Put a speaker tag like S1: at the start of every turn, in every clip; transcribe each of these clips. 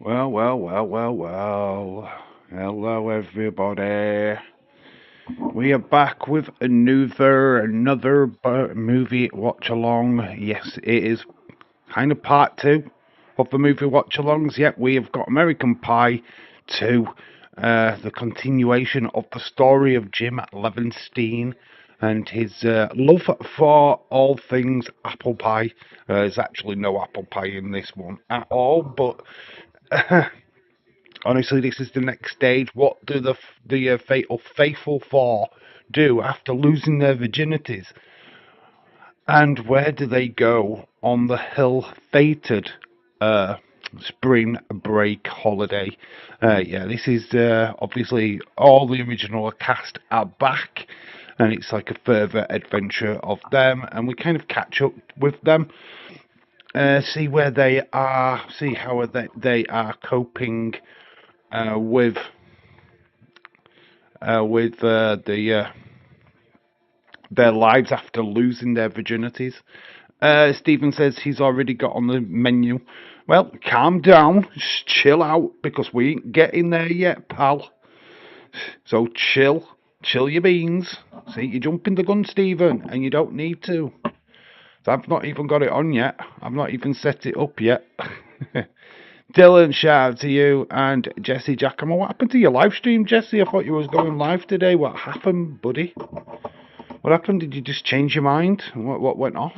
S1: Well, well, well, well, well. Hello, everybody. We are back with another movie watch along. Yes, it is kind of part two of the movie watch alongs. Yet we have got American Pie 2, the continuation of the story of Jim Levenstein and his love for all things apple pie. There's actually no apple pie in this one at all, but honestly, this is the next stage. What do the faithful four do after losing their virginities, and where do they go on the ill-fated uh, spring break holiday? Yeah, this is obviously all the original cast are back, and it's like a further adventure of them, and we kind of catch up with them, see where they are, see how they are coping with the their lives after losing their virginities. Stephen says he's already got on the menu. Well, calm down, chill out, because we ain't getting there yet, pal. So chill your beans. See, you're jumping the gun, Stephen, and you don't need to. So I've not even got it on yet. I've not even set it up yet. Dylan, shout out to you, and Jesse Giacomo. What happened to your live stream, Jesse? I thought you was going live today. What happened, buddy? What happened? Did you just change your mind? What went off?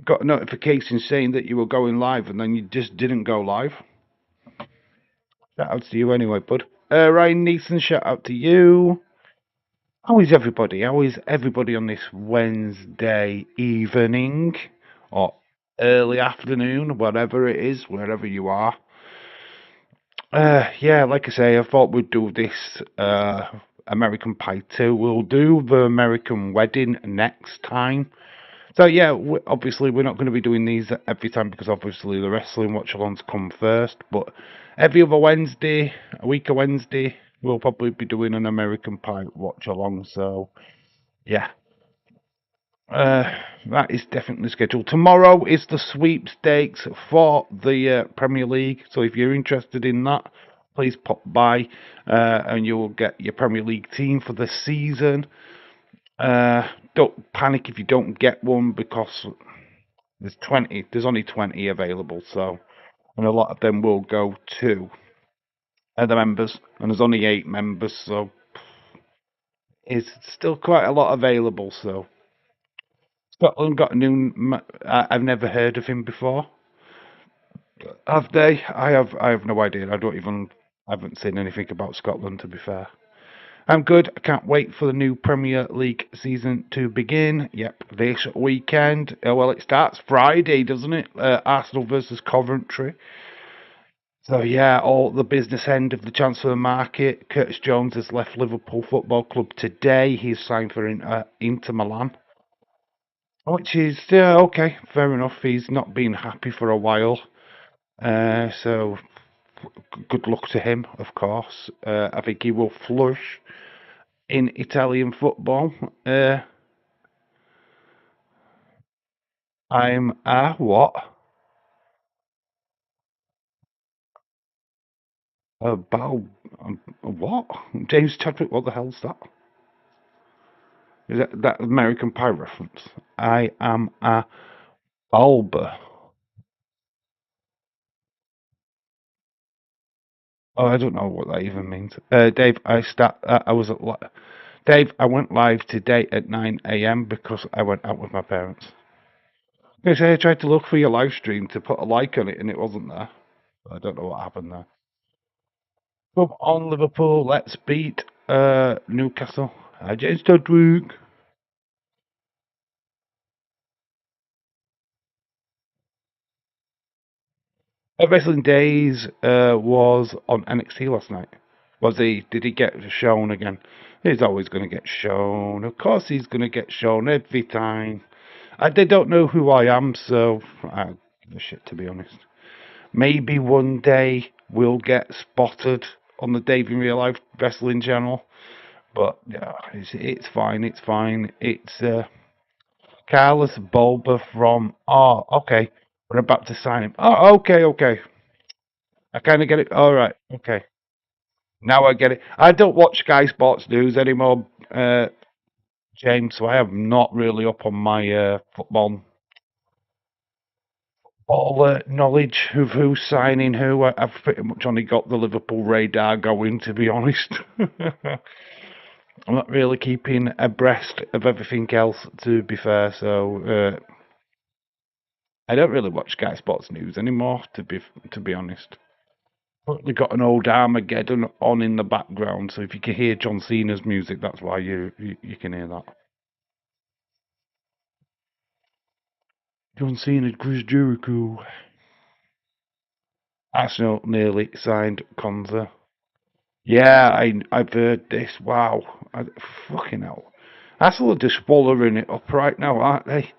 S1: Got a notification saying that you were going live, and then you just didn't go live. Shout out to you anyway, bud. Ryan Neeson, shout out to you. How is everybody? How is everybody on this Wednesday evening or early afternoon, whatever it is, wherever you are? Yeah, like I say, I thought we'd do this American Pie 2. We'll do the American Wedding next time. So yeah, obviously we're not going to be doing these every time because obviously the wrestling watch-alongs come first. But every other Wednesday, a week of Wednesday, we'll probably be doing an American Pie watch-along. So yeah, uh, that is definitely scheduled. Tomorrow is the sweepstakes for the Premier League. So if you're interested in that, please pop by and you'll get your Premier League team for the season. Don't panic if you don't get one because there's only 20 available, so, and a lot of them will go to the members, and there's only 8 members, so it's still quite a lot available. So Scotland got a new. I've never heard of him before. Have they? I have no idea. I haven't seen anything about Scotland, to be fair. I'm good. I can't wait for the new Premier League season to begin. Yep, this weekend. Well, it starts Friday, doesn't it? Arsenal versus Coventry. So yeah, all the business end of the transfer market. Curtis Jones has left Liverpool Football Club today. He's signed for Inter Milan, which is okay, fair enough. He's not been happy for a while, so good luck to him, of course. I think he will flourish in Italian football. I'm a what? A bow? A what? James Chadwick? What the hell's that? Is that American Pie reference? I am a bulber. Oh, I don't know what that even means. Dave, I was Dave. I went live today at 9 a.m. because I went out with my parents. Okay, so I tried to look for your live stream to put a like on it, and it wasn't there. I don't know what happened there. Come on, Liverpool, let's beat Newcastle. I just don't work. Wrestling Days was on NXT last night. Was he? Did he get shown again? He's always going to get shown. Of course, he's going to get shown every time. They don't know who I am, so I don't give a shit, to be honest. Maybe one day we'll get spotted on the Dave in Real Life Wrestling channel. But yeah, it's fine. It's fine. It's Carlos Bulba from. Oh, okay. We're about to sign him. Oh, okay, okay. I kind of get it. All right. Okay. Now I get it. I don't watch Sky Sports News anymore, James, so I am not really up on my football knowledge of who's signing who. I've pretty much only got the Liverpool radar going, to be honest. I'm not really keeping abreast of everything else, to be fair. So I don't really watch Sky Sports News anymore, to be honest. Probably got an old Armageddon on in the background, so if you can hear John Cena's music, that's why you can hear that. John Cena, Chris Jericho. Arsenal nearly signed Konza. Yeah, I've heard this. Wow, fucking hell. Arsenal are just swallowing it up right now, aren't they?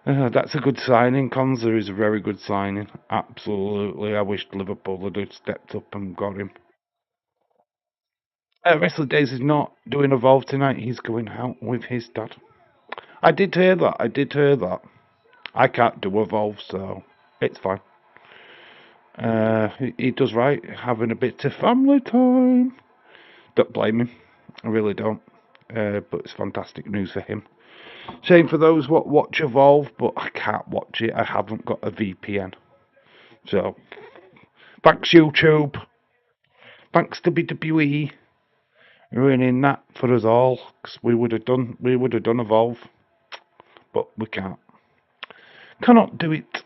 S1: That's a good signing. Konza is a very good signing. Absolutely. I wish Liverpool had stepped up and got him. Wrestler Days is not doing Evolve tonight. He's going out with his dad. I did hear that. I did hear that. I can't do Evolve, so it's fine. He does right, having a bit of family time. Don't blame him. I really don't. But it's fantastic news for him. Same for those what watch Evolve, but I can't watch it. I haven't got a VPN. So, thanks YouTube. Thanks WWE ruining that for us all. Because we would have done Evolve, but we can't. Cannot do it.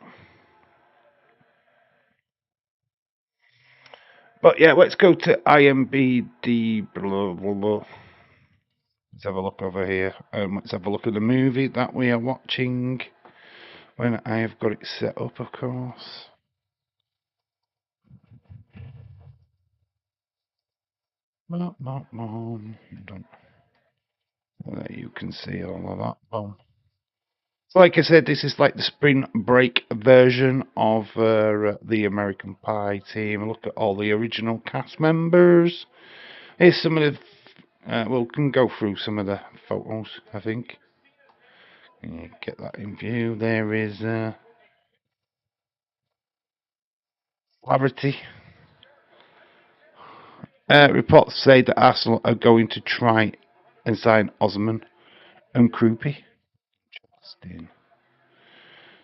S1: But yeah, let's go to IMBD. Blah, blah, blah. Let's have a look over here. Let's have a look at the movie that we are watching. When I have got it set up, of course. There you can see all of that. Boom. So like I said, this is like the spring break version of the American Pie team. Look at all the original cast members. Here's some of the. We can go through some of the photos, I think. Get that in view. There is Clarity. Reports say that Arsenal are going to try and sign Osman and Krupi. Interesting.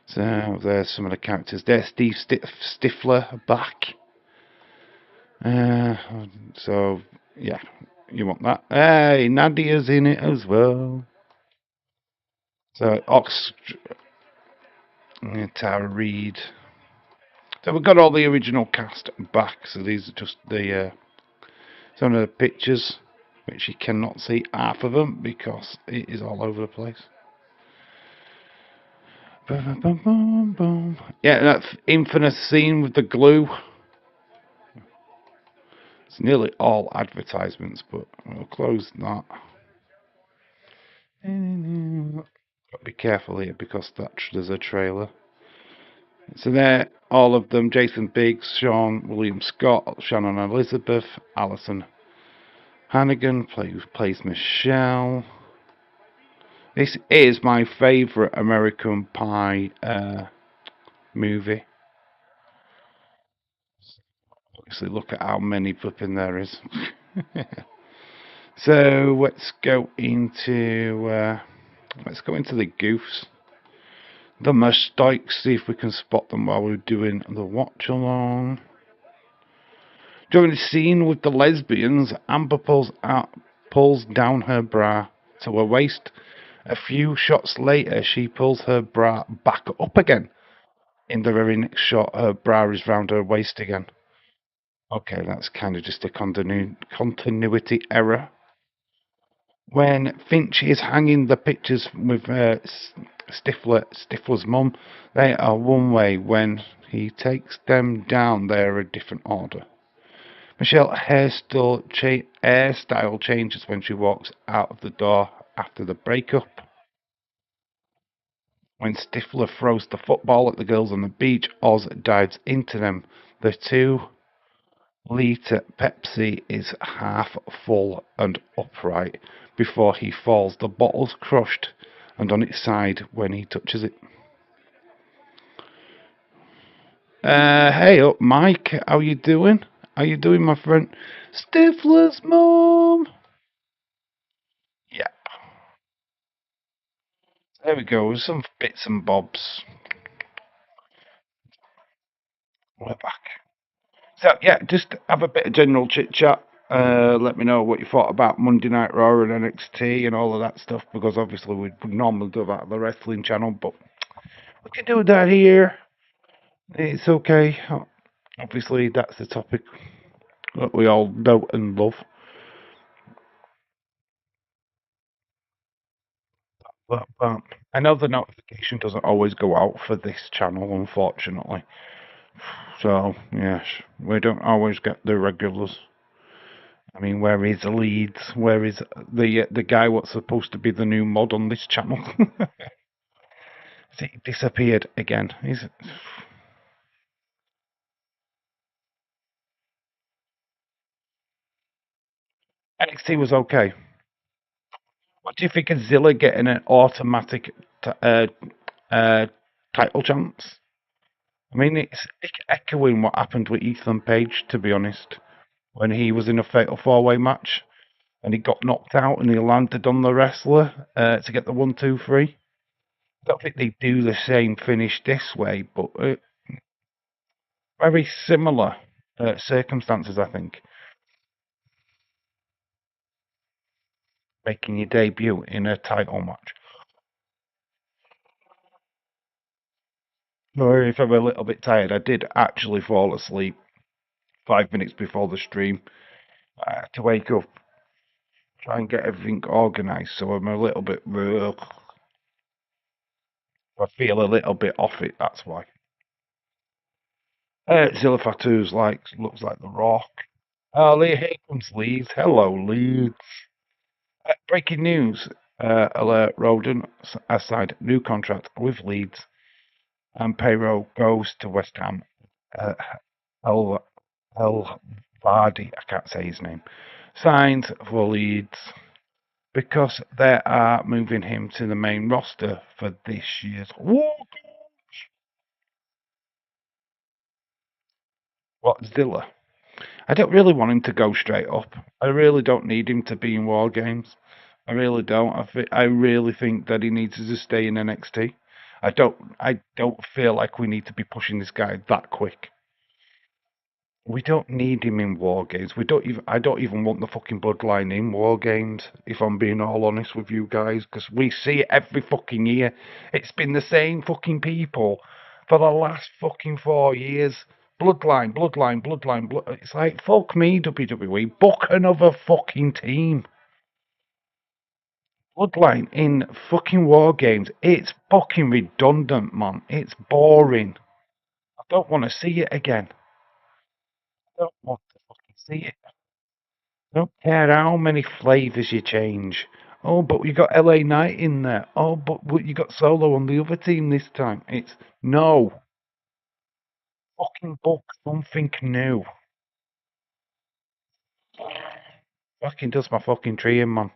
S1: So there's some of the characters. There's Steve Stifler back. Uh, so yeah, you want that? Hey, Nadia's in it as well. So Tara Reid. So we've got all the original cast back. So these are just the some of the pictures, which you cannot see half of them because it is all over the place. Yeah, that infamous scene with the glue. It's nearly all advertisements, but we'll close that. Got to be careful here because there's a trailer. So there, all of them: Jason Biggs, Sean William Scott, Shannon Elizabeth, Alison Hannigan plays Michelle. This is my favourite American Pie movie. Obviously, look at how many flipping there is. So let's go into the goofs, the mistakes. See if we can spot them while we're doing the watch along. During the scene with the lesbians, Amber pulls down her bra to her waist. A few shots later, she pulls her bra back up again. In the very next shot, her bra is round her waist again. Okay, that's kind of just a continuity error. When Finch is hanging the pictures with Stifler's mum, they are one way. When he takes them down, they are a different order. Michelle's hairstyle changes when she walks out of the door after the breakup. When Stifler throws the football at the girls on the beach, Oz dives into them. The 2-litre Pepsi is half full and upright. Before he falls, the bottle's crushed and on its side when he touches it. Hey up, Mike. How you doing? How you doing, my friend? Stifler's mom. Yeah, there we go. Some bits and bobs. We're back. So yeah, just have a bit of general chit chat. Let me know what you thought about Monday Night Raw and NXT and all of that stuff, because obviously we would normally do that on the wrestling channel, but we can do that here. It's okay. Obviously, that's the topic that we all know and love. But I know the notification doesn't always go out for this channel, unfortunately. So, yes, we don't always get the regulars. I mean, where is Leeds? Where is the guy what's supposed to be the new mod on this channel? He disappeared again. NXT was okay. What do you think of Zilla getting an automatic uh, title chance? I mean, it's echoing what happened with Ethan Page, to be honest, when he was in a fatal four-way match and he got knocked out and he landed on the wrestler to get the 1, 2, 3. I don't think they do the same finish this way, but very similar circumstances, I think. Making your debut in a title match. Or if I'm a little bit tired, I did actually fall asleep 5 minutes before the stream. I had to wake up, try and get everything organised, so I'm a little bit. I feel a little bit off it, that's why. Zilla Fatu's looks like The Rock. Oh, here comes Leeds. Hello, Leeds. Breaking news alert: Roden has signed new contract with Leeds, and payroll goes to West Ham. Uh, El, El Vardy, I can't say his name, signs for Leeds because they are moving him to the main roster for this year's. What, Zilla? I don't really want him to go straight up. I really don't need him to be in War Games. I really don't. I really think that he needs to just stay in NXT. I don't feel like we need to be pushing this guy that quick. We don't need him in War Games. We don't even. I don't even want the fucking Bloodline in War Games. If I'm being all honest with you guys, because we see it every fucking year. It's been the same fucking people for the last fucking 4 years. Bloodline, Bloodline, Bloodline, It's like, fuck me, WWE. Book another fucking team. Bloodline in fucking War Games. It's fucking redundant, man. It's boring. I don't want to see it again. I don't want to fucking see it. I don't care how many flavors you change. Oh, but you got LA Knight in there. Oh, but you got Solo on the other team this time. It's no. Fucking book something new. Fucking does my fucking tree in, man.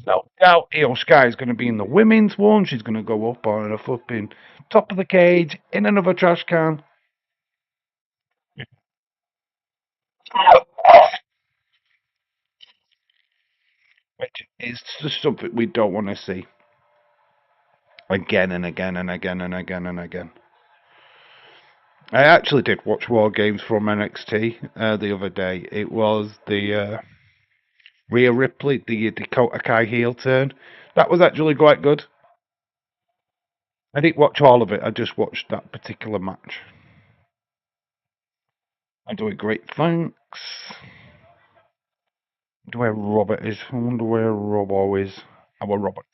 S1: No doubt Io Sky is going to be in the women's one. She's going to go up on a fucking top of the cage in another trash can. Which is just something we don't want to see again and again and again and again and again. I actually did watch War Games from NXT the other day. It was the Rhea Ripley, the Dakota Kai heel turn. That was actually quite good. I didn't watch all of it. I just watched that particular match. I'm doing great, thanks. I wonder where Robert is. I wonder where Robbo is. Our Robert.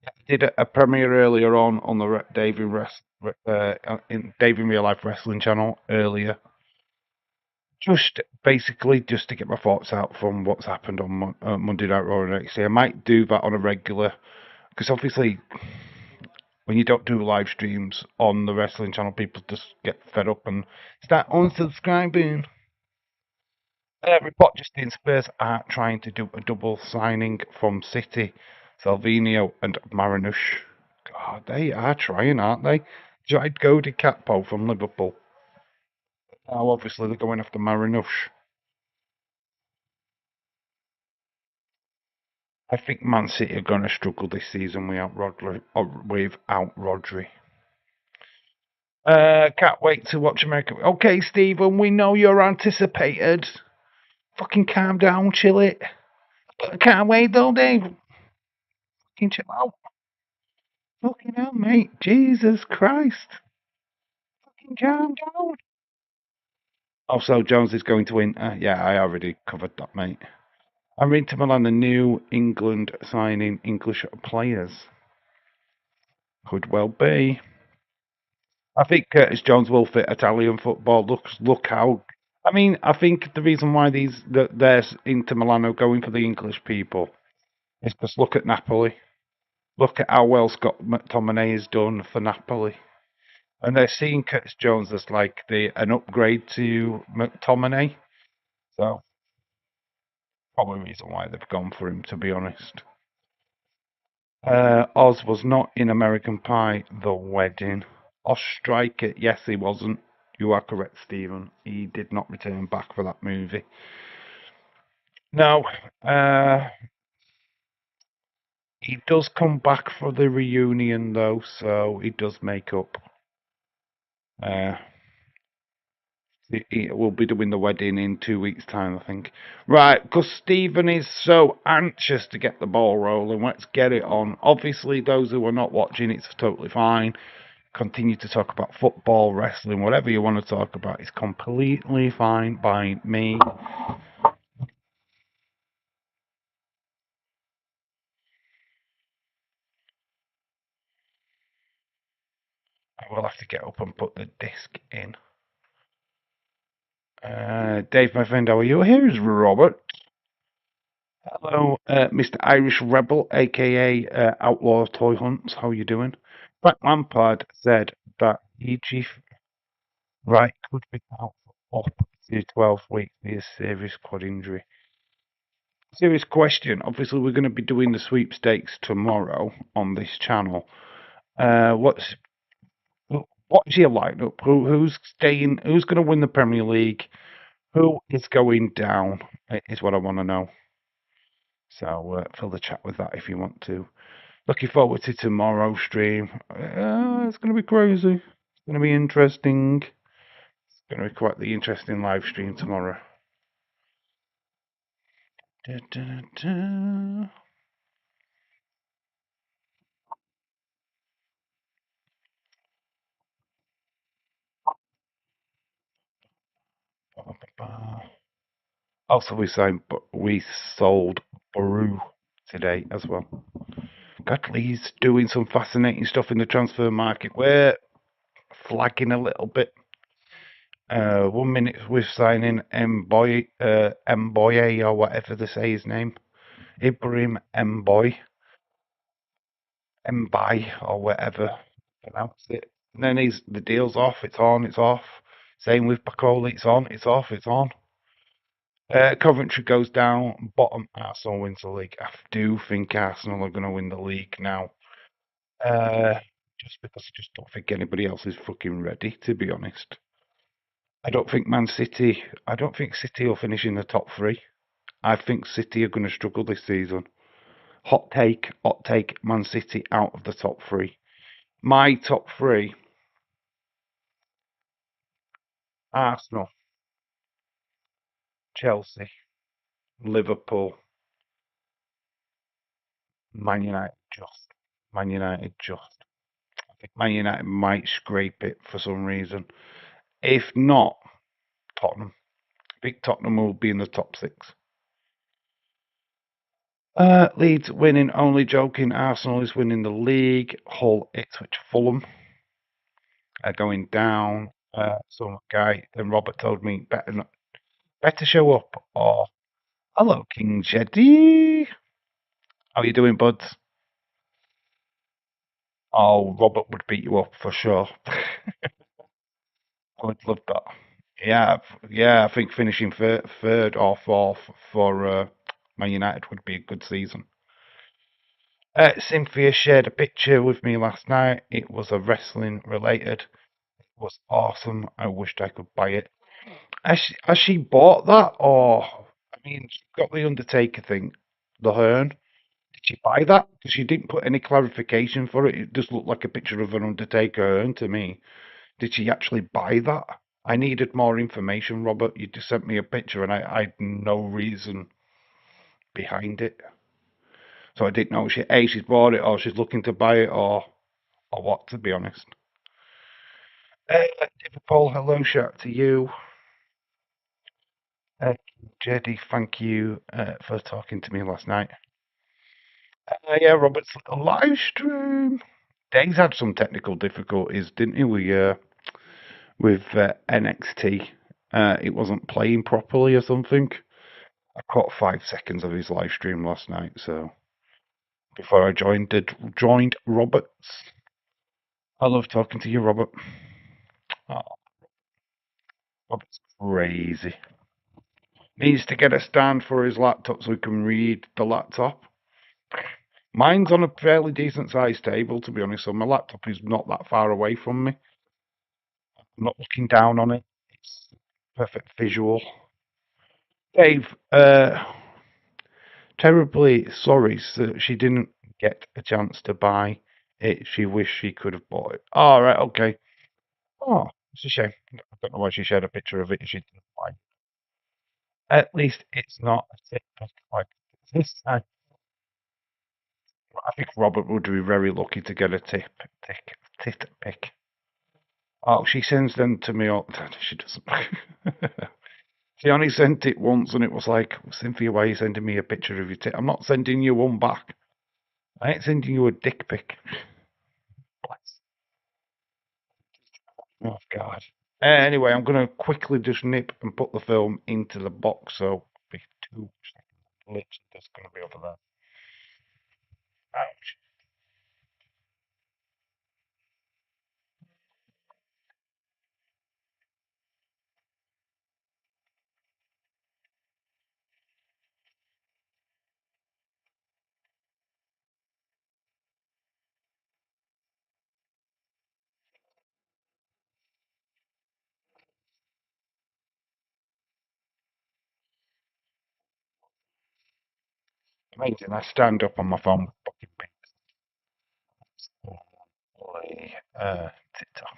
S1: I did a premiere earlier on the Dave in Real Life Wrestling channel earlier. Just basically just to get my thoughts out from what's happened on Monday Night Raw and NXT. I might do that on a regular, because obviously when you don't do live streams on the wrestling channel, people just get fed up and start unsubscribing. Report Justin Spurs are trying to do a double signing from City, Salvino and Marinush. God, they are trying, aren't they? Tried Cody Catpo from Liverpool. Now, obviously, they're going after Marinush. I think Man City are going to struggle this season without Rodri. Can't wait to watch America. Okay, Stephen, we know you're anticipated. Fucking calm down, chill it. Can't wait though, Dave. Fucking chill out. Fucking hell, mate. Jesus Christ. Fucking calm down. Also, Jones is going to win. Yeah, I already covered that, mate. I'm reading to Milan the New England signing English players. Could well be. I think Curtis Jones will fit Italian football. Look how. I mean, I think the reason why they're Inter Milano going for the English people is because look at Napoli. Look at how well Scott McTominay has done for Napoli, and they're seeing Curtis Jones as like an upgrade to McTominay. So probably the reason why they've gone for him, to be honest. Oz was not in American Pie, the wedding. Oz Striker, yes, he wasn't. You are correct, Stephen. He did not return back for that movie. No, he does come back for the reunion, though, so he does make up. Uh, he will be doing the wedding in 2 weeks' time, I think. Right, because Stephen is so anxious to get the ball rolling. Let's get it on. Obviously, those who are not watching, it's totally fine. Continue to talk about football, wrestling, whatever you want to talk about is completely fine by me. I will have to get up and put the disc in. Dave, my friend, how are you? Here is Robert. Hello, Mr. Irish Rebel, aka Outlaw Toy Hunts. How are you doing? Frank Lampard said that E.G. Wright could be out for up to 12 weeks with a serious quad injury. Serious question. Obviously, we're going to be doing the sweepstakes tomorrow on this channel. What's what's your lineup? Who's staying? Who's going to win the Premier League? Who is going down? Is what I want to know. So fill the chat with that if you want to. Looking forward to tomorrow's stream. It's going to be crazy. It's going to be interesting. It's going to be quite the interesting live stream tomorrow. Da, da, da. Also, we sold Baru today as well. Gatley's doing some fascinating stuff in the transfer market. We're flagging a little bit. 1 minute we're signing Mboye or whatever they say his name. Ibrahim Mbai or whatever pronounce it. And then the deal's off, it's on, it's off. Same with Bacola, it's on, it's off, it's on. Coventry goes down, bottom, Arsenal wins the league. I do think Arsenal are going to win the league now. Uh, just because I just don't think anybody else is fucking ready, to be honest. I don't think City will finish in the top three. I think City are going to struggle this season. Hot take, Man City out of the top three. My top three: Arsenal, Chelsea, Liverpool, Man United just. Man United just. I think Man United might scrape it for some reason. If not, Tottenham. I think Tottenham will be in the top six. Leeds winning, only joking. Arsenal is winning the league. Hull, Ipswich, Fulham are going down. Some guy and Robert told me better show up. Or hello, King Jeddy. How you doing, buds? Oh, Robert would beat you up for sure. I would love that. Yeah. I think finishing third or fourth for Man United would be a good season. Cynthia shared a picture with me last night. It was a wrestling related. It was awesome. I wished I could buy it. Has she bought that, or I mean, she got the Undertaker thing, the Hearn. Did she buy that? Because she didn't put any clarification for it. It just looked like a picture of an Undertaker Hearn to me. Did she actually buy that? I needed more information, Robert. You just sent me a picture, and I had no reason behind it, so I didn't know she's bought it, or she's looking to buy it, or what. To be honest. Liverpool, hello, shout to you. Uh, JD, thank you for talking to me last night. Yeah, Robert's live stream. Dave's had some technical difficulties, didn't he? With NXT. It wasn't playing properly or something. I caught 5 seconds of his live stream last night, so before I joined Robert's. I love talking to you, Robert. Oh, Robert's crazy. Needs to get a stand for his laptop so he can read the laptop. Mine's on a fairly decent sized table, to be honest, so my laptop is not that far away from me. I'm not looking down on it. It's perfect visual. Dave, terribly sorry that she didn't get a chance to buy it. She wished she could have bought it. All right, okay. Oh, it's a shame. I don't know why she shared a picture of it if she didn't buy it. At least it's not a thick pick like this. I think Robert would be very lucky to get a tit pick. Oh, she sends them to me all the time. She doesn't. She only sent it once, and it was like, Cynthia, why are you sending me a picture of your tit? I'm not sending you one back. I ain't sending you a dick pic. Oh, God. Anyway, I'm going to quickly just nip and put the film into the box, so be 2 seconds. Literally just going to be over there. Ouch. Amazing. I stand up on my phone. Fucking play TikTok.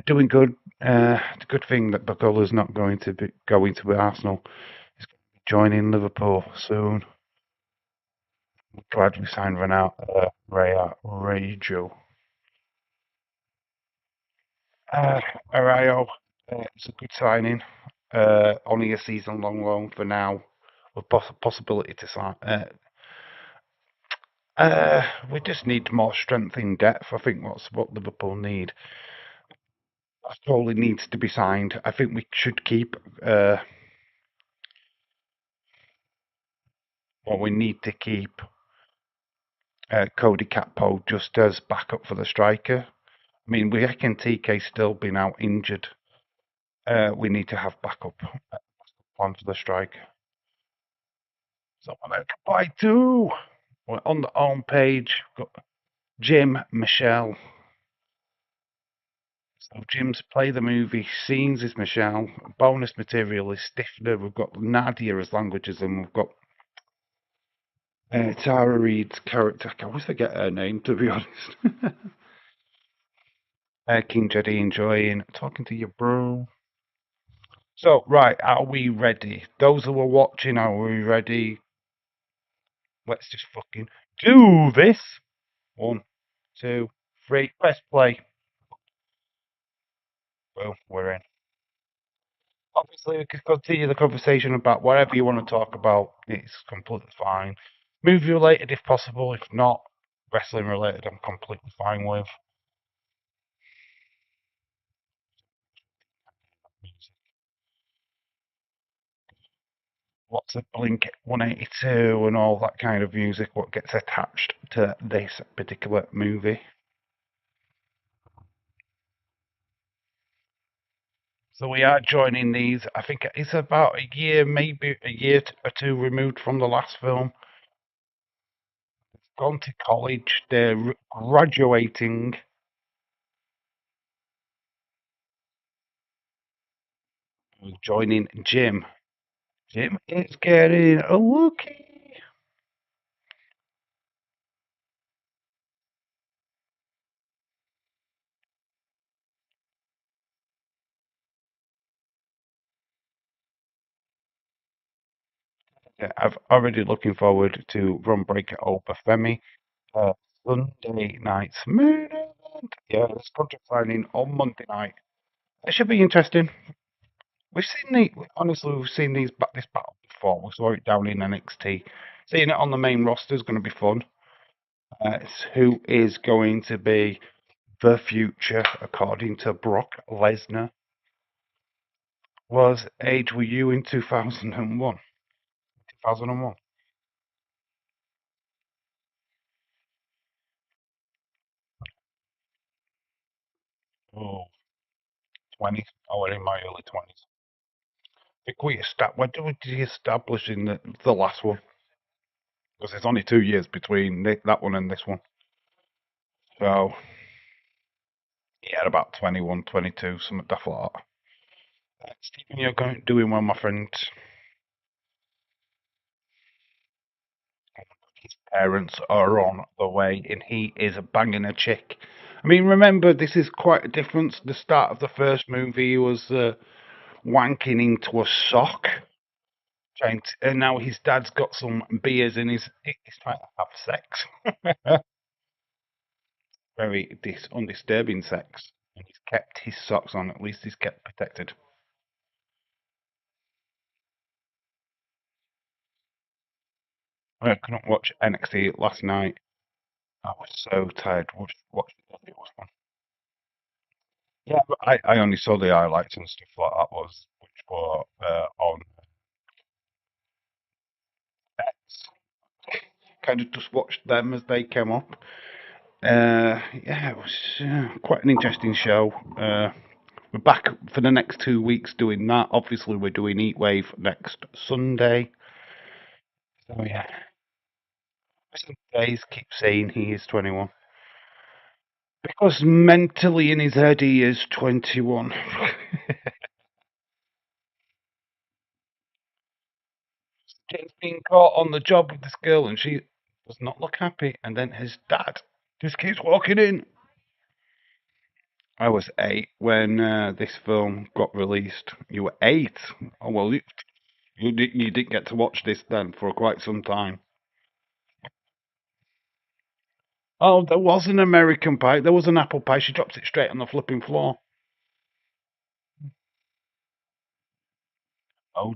S1: Doing good. It's a good thing that Bagola's not going to be going to Arsenal. He's going to be joining Liverpool soon. I'm glad we signed Rayo. Uh, Arayo, it's a good signing. Only a season-long loan for now, with possibility to sign. We just need more strength in depth. I think that's what Liverpool need. Probably needs to be signed. I think we should keep. Well, we need to keep Cody Cappo just as backup for the striker. I mean, we reckon TK's still been out injured. We need to have backup plan for the striker. Someone I can buy too. We're on the home page. We've got Jim, Michelle. So Jim's play the movie. Scenes is Michelle. Bonus material is Stifner. We've got Nadia as languages, and we've got Tara Reid's character. I always forget her name, to be honest. King Jedi enjoying talking to you, bro. So, right, are we ready? Those who are watching, are we ready? Let's just fucking do this. 1, 2, 3. Press play. Boom, we're in. Obviously, we could continue the conversation about whatever you want to talk about. It's completely fine. Movie related, if possible. If not, wrestling related, I'm completely fine with. Lots of Blink 182 and all that kind of music, what gets attached to this particular movie. So we are joining these. I think it's about a year, maybe a year or two removed from the last film. Gone to college. They're graduating. joining Jim. Jim is getting lucky. Yeah, I've already looking forward to Run Breaker Over Femi. Uh, Sunday night's main event. Yeah, there's contract signing on Monday night. It should be interesting. We've seen honestly, we've seen this battle before. We saw it down in NXT. Seeing it on the main roster is going to be fun. It's who is going to be the future, according to Brock Lesnar. Was age were you in 2001? 2001. Oh, 20s. I was in my early 20s. I think when did we establish in the last one? Because it's only 2 years between that one and this one. So, yeah, about 21, 22, something like that. Stephen, you're doing well, my friend. His parents are on the way, and he is banging a chick. I mean, remember, this is quite a difference. The start of the first movie, he was wanking into a sock. And now his dad's got some beers and he's trying to have sex. Very undisturbing sex. And he's kept his socks on. At least he's kept protected. I couldn't watch NXT last night. I was so tired. Watch it was fun. Yeah, but I only saw the highlights and stuff like that which were on X. Kind of just watched them as they came up. Yeah, it was quite an interesting show. We're back for the next 2 weeks doing that. Obviously, we're doing Heatwave next Sunday. So yeah, some days keep saying he is 21 because mentally in his head he is 21. James being caught on the job with this girl and she does not look happy, and then his dad just keeps walking in. I was 8 when this film got released. You were 8. Oh well, you didn't get to watch this then for quite some time. Oh, there was an American pie. There was an apple pie. She drops it straight on the flipping floor. Oh,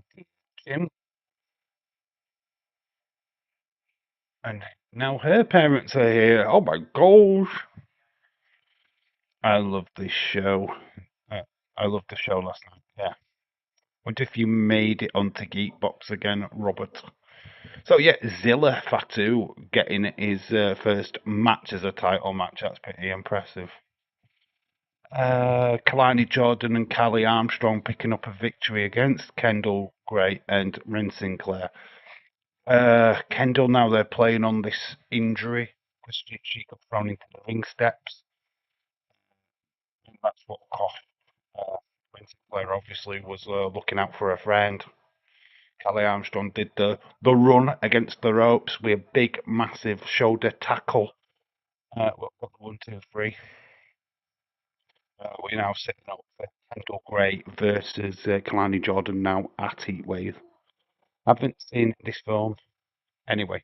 S1: Jim. And now her parents are here. Oh my gosh. I love this show. Uh, I loved the show last night. Yeah. Wonder if you made it onto Geekbox again, Robert. So yeah, Zilla Fatu getting his first match as a title match. That's pretty impressive. Kalani Jordan and Callie Armstrong picking up a victory against Kendall Gray and Ren Sinclair. Kendall now they're playing on this injury because she got thrown into the ring steps. And that's what cost. Ren Sinclair obviously was looking out for a friend. Callie Armstrong did the run against the ropes with a big, massive shoulder tackle. One, two, three. We're now setting up for Kendall Gray versus Kalani Jordan now at Heatwave. I haven't seen this film anyway.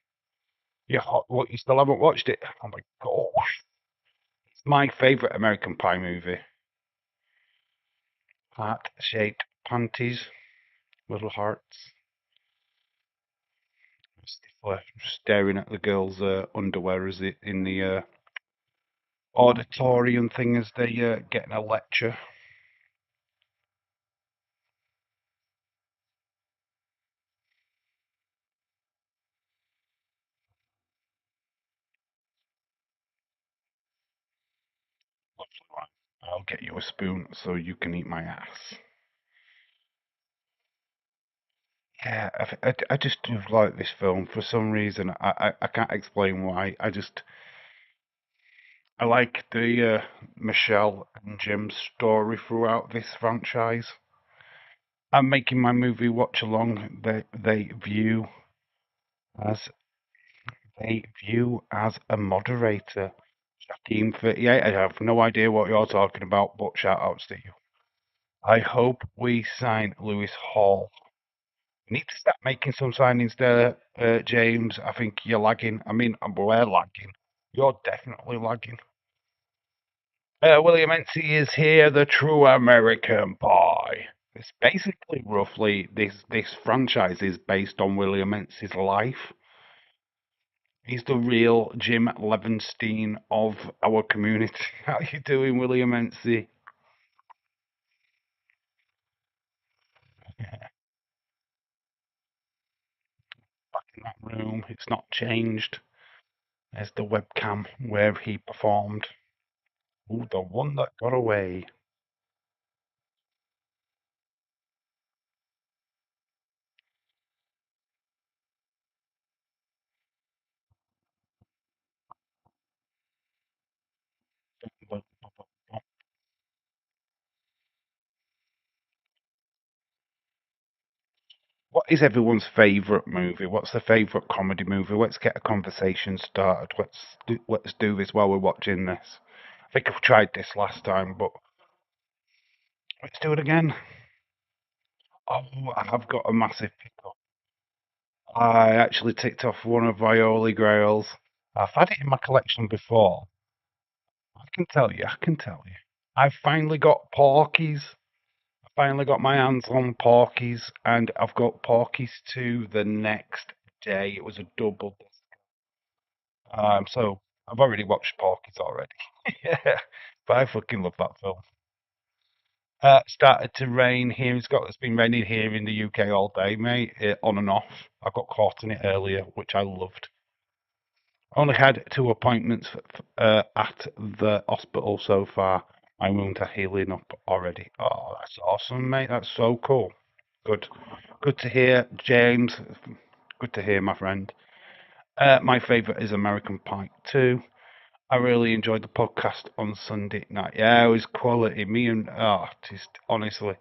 S1: What, you still haven't watched it? Oh my gosh. It's my favourite American Pie movie. Heart-shaped panties, little hearts. Stifler staring at the girl's underwear as it in the auditorium thing as they getting a lecture. I'll get you a spoon so you can eat my ass. Yeah, I just do like this film for some reason. I can't explain why. I like the Michelle and Jim's story throughout this franchise. I'm making my movie watch along. As they view as a moderator. Shaquem 38. I have no idea what you're talking about, but shout outs to you. I hope we sign Lewis Hall. We need to start making some signings there, James. I think you're lagging. I mean, we're lagging. You're definitely lagging. William Ency is here, the true American Pie. It's basically roughly this franchise is based on William Ency's life. He's the real Jim Levenstein of our community. How you doing, William Ency? Back in that room. It's not changed. There's the webcam where he performed. Ooh, the one that got away. What is everyone's favourite movie? What's the favourite comedy movie? Let's get a conversation started. Let's do this while we're watching this. I think I've tried this last time, but let's do it again. Oh, I have got a massive pickle. I actually ticked off one of my holy grails. I've had it in my collection before. I can tell you. I've finally got Porky's. I finally got my hands on Porky's, and I've got Porky's 2 the next day. It was a double. So I've already watched Porky's already. Yeah, but I fucking love that film. Started to rain here in Scotland. It's been raining here in the UK all day, mate, on and off. I got caught in it earlier, which I loved. Only had 2 appointments at the hospital so far. My wounds are healing up already. Oh, that's awesome, mate. That's so cool. Good. Good to hear, James. Good to hear, my friend. My favourite is American Pie 2. I really enjoyed the podcast on Sunday night. Yeah, it was quality. Me and just honestly,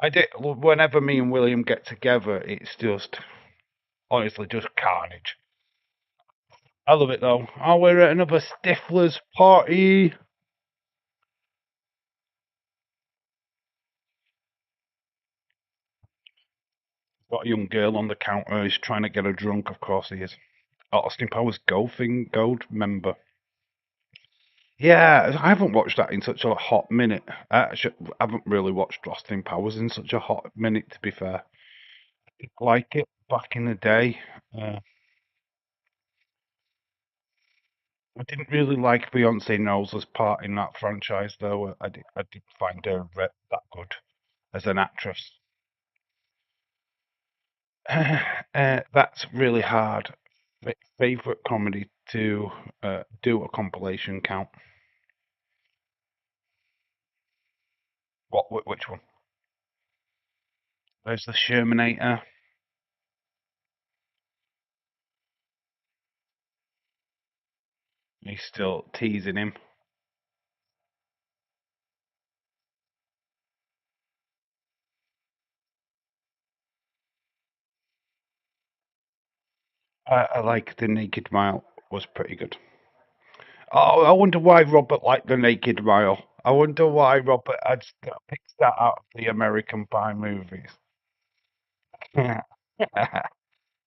S1: I did. Whenever me and William get together, it's just honestly just carnage. I love it though. Oh, we're at another Stifler's party. Got a young girl on the counter. He's trying to get her drunk. Of course he is. Austin Powers Gold member. Yeah, I haven't watched that in such a hot minute. I haven't really watched Austin Powers in such a hot minute, to be fair. Like it back in the day. Uh, I didn't really like Beyonce Knowles' part in that franchise, though. I didn't find her that good as an actress. That's really hard. Favorite comedy to do a compilation count. Which one? There's the Shermanator. He's still teasing him. I like the Naked Mile was pretty good. Oh, I wonder why Robert liked the Naked Mile. I wonder why Robert had picked that out of the American Pie movies.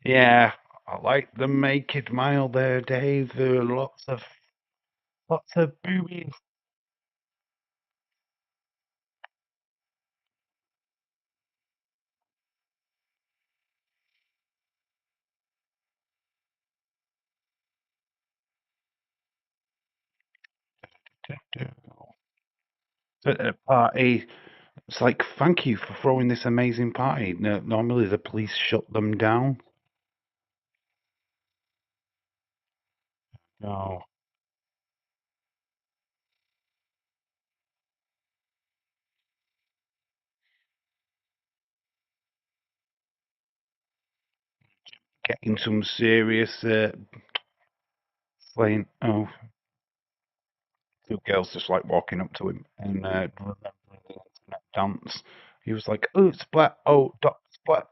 S1: Yeah, I like the Naked Mile there, Dave. There are lots of boobies. So at a party, it's like, thank you for throwing this amazing party. No, normally the police shut them down. No, getting some serious playing. Oh, two girls just like walking up to him and remembering the internet dance. He was like, "Oh, Splat, oh, Doctor Splat."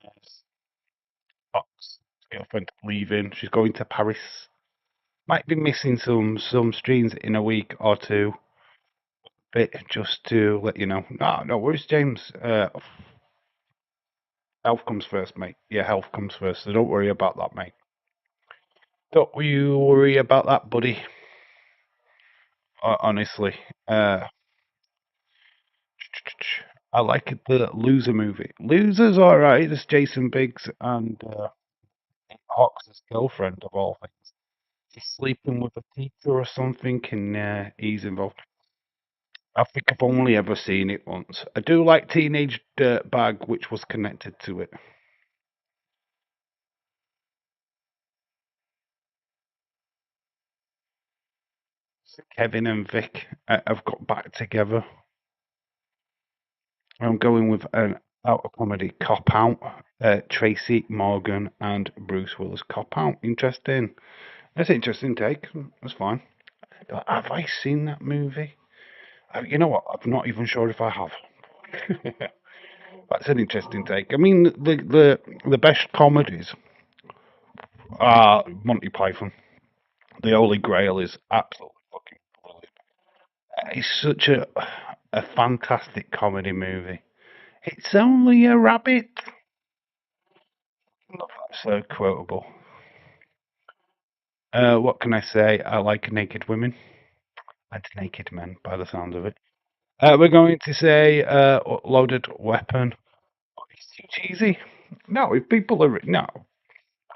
S1: Yes. Fox, his girlfriend, leaving. She's going to Paris. Might be missing some streams in a week or two. But just to let you know. No, no, where's James? Health comes first, mate. Yeah, health comes first. So don't worry about that, mate. Don't you worry about that, buddy. Honestly, uh, I like the Loser movie. Loser's all right. There's Jason Biggs and Hawks' girlfriend of all things. She's sleeping with a teacher or something, and he's involved. I think I've only ever seen it once. I do like Teenage Dirtbag, which was connected to it. So Kevin and Vic have got back together. I'm going with an out of comedy Cop Out. Tracy Morgan and Bruce Willis Cop Out. Interesting. That's an interesting take. That's fine. Have I seen that movie? You know what? I'm not even sure if I have. That's an interesting take. I mean, the best comedies are Monty Python. The Holy Grail is absolutely fucking brilliant. It's such a fantastic comedy movie. It's only a rabbit. Not that so quotable. What can I say? I like naked women and naked men, by the sound of it. We're going to say loaded weapon. Oh, it's too cheesy. No, if people are no,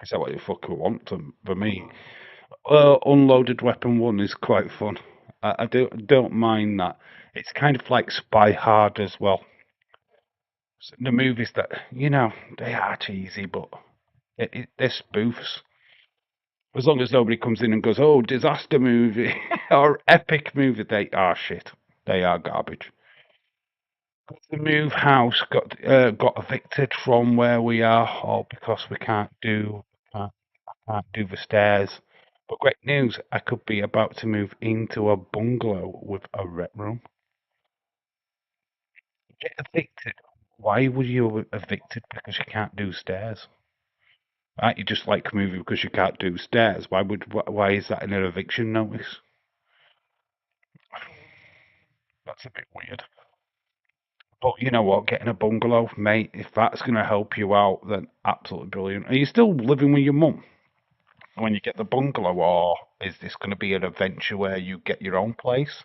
S1: I say what the fuck I want to, for me. Unloaded Weapon 1 is quite fun. I don't mind that. It's kind of like Spy Hard as well. The movies that, they are cheesy, but they're spoofs. As long as nobody comes in and goes, oh, disaster movie or epic movie, they are shit. They are garbage. The move house got evicted from where we are, all because we can't, can't do the stairs. But great news, I could be about to move into a bungalow with a rec room. Get evicted. Why would you evicted because you can't do stairs? Right, you just like moving because you can't do stairs. Why is that in an eviction notice? That's a bit weird. But you know what? Getting a bungalow, mate, if that's going to help you out, then absolutely brilliant. Are you still living with your mum when you get the bungalow, or is this going to be an adventure where you get your own place?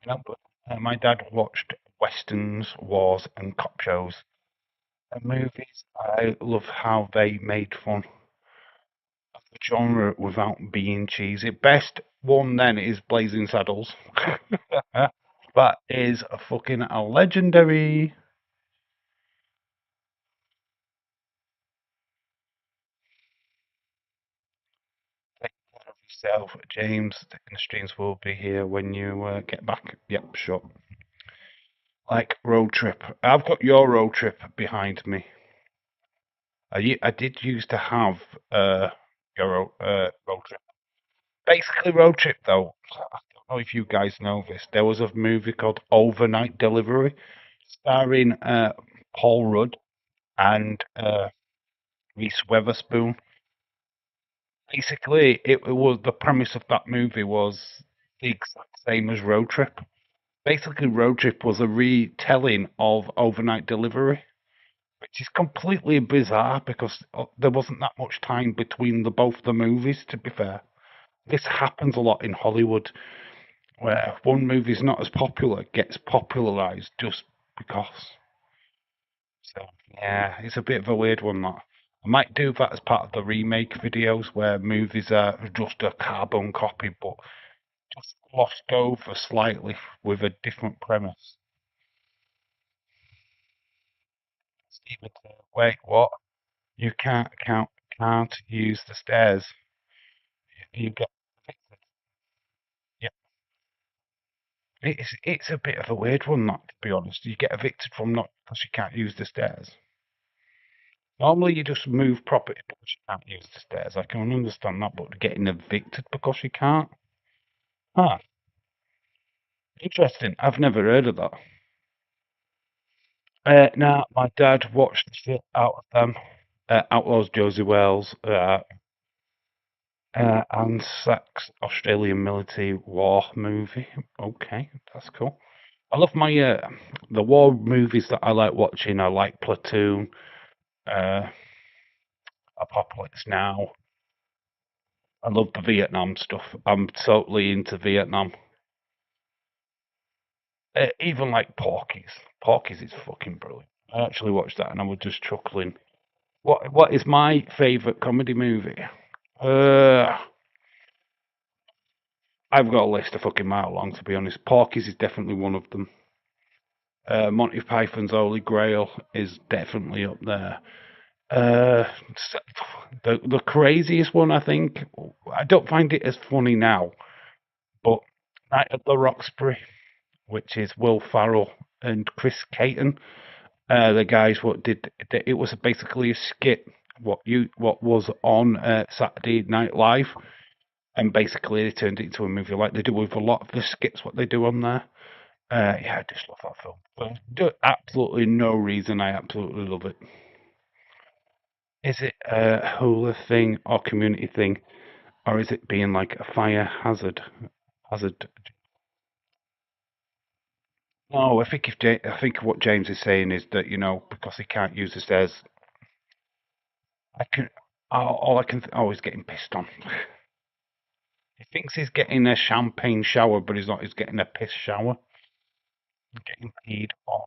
S1: But my dad watched westerns, wars, and cop shows and movies. I love how they made fun of the genre without being cheesy. Best one then is Blazing Saddles. That is a fucking a legendary. Take care of yourself, James. The streams will be here when you get back. Yep, sure. Like road trip. I've got your road trip behind me. I did used to have your road trip. Basically, road trip though. I don't know if you guys know this. There was a movie called Overnight Delivery, starring Paul Rudd and Reese Witherspoon. Basically, it was the premise of that movie was the exact same as Road Trip. Basically, Road Trip was a retelling of Overnight Delivery, which is completely bizarre because there wasn't that much time between the both the movies. To be fair, this happens a lot in Hollywood, where one movie's not as popular gets popularized just because. So yeah, it's a bit of a weird one. That I might do that as part of the remake videos, where movies are just a carbon copy, but just glossed over slightly with a different premise. Stephen, wait, what? You can't use the stairs. You get evicted. Yeah, it's a bit of a weird one, that to be honest. You get evicted from not because you can't use the stairs. Normally, you just move property because you can't use the stairs. I can understand that, but getting evicted because you can't. Huh. Interesting. I've never heard of that. Now, my dad watched the shit out of them. Outlaws Josie Wells, and Sex Australian Military War movie. Okay, that's cool. I love my the war movies that I like watching. I like Platoon, uh, Apocalypse Now. I love the Vietnam stuff. I'm totally into Vietnam. Even like Porky's. Porky's is fucking brilliant. I actually watched that and I was just chuckling. What is my favourite comedy movie? Uh, I've got a list a fucking mile long, to be honest. Porky's is definitely one of them. Monty Python's Holy Grail is definitely up there. Uh, the craziest one, I think. I don't find it as funny now, but Night at the Roxbury, which is Will Farrell and Chris Caton, the guys what did it was basically a skit what was on Saturday Night Live, and basically they turned it into a movie like they do with a lot of the skits what they do on there. Yeah, I just love that film. Absolutely no reason. I absolutely love it. Is it a hula thing or community thing, or is it being like a fire hazard? Hazard. No, I think I think what James is saying is that because he can't use the stairs, I can. All I can. Oh, he's getting pissed on. He thinks he's getting a champagne shower, but he's not. He's getting a piss shower. He's getting peed on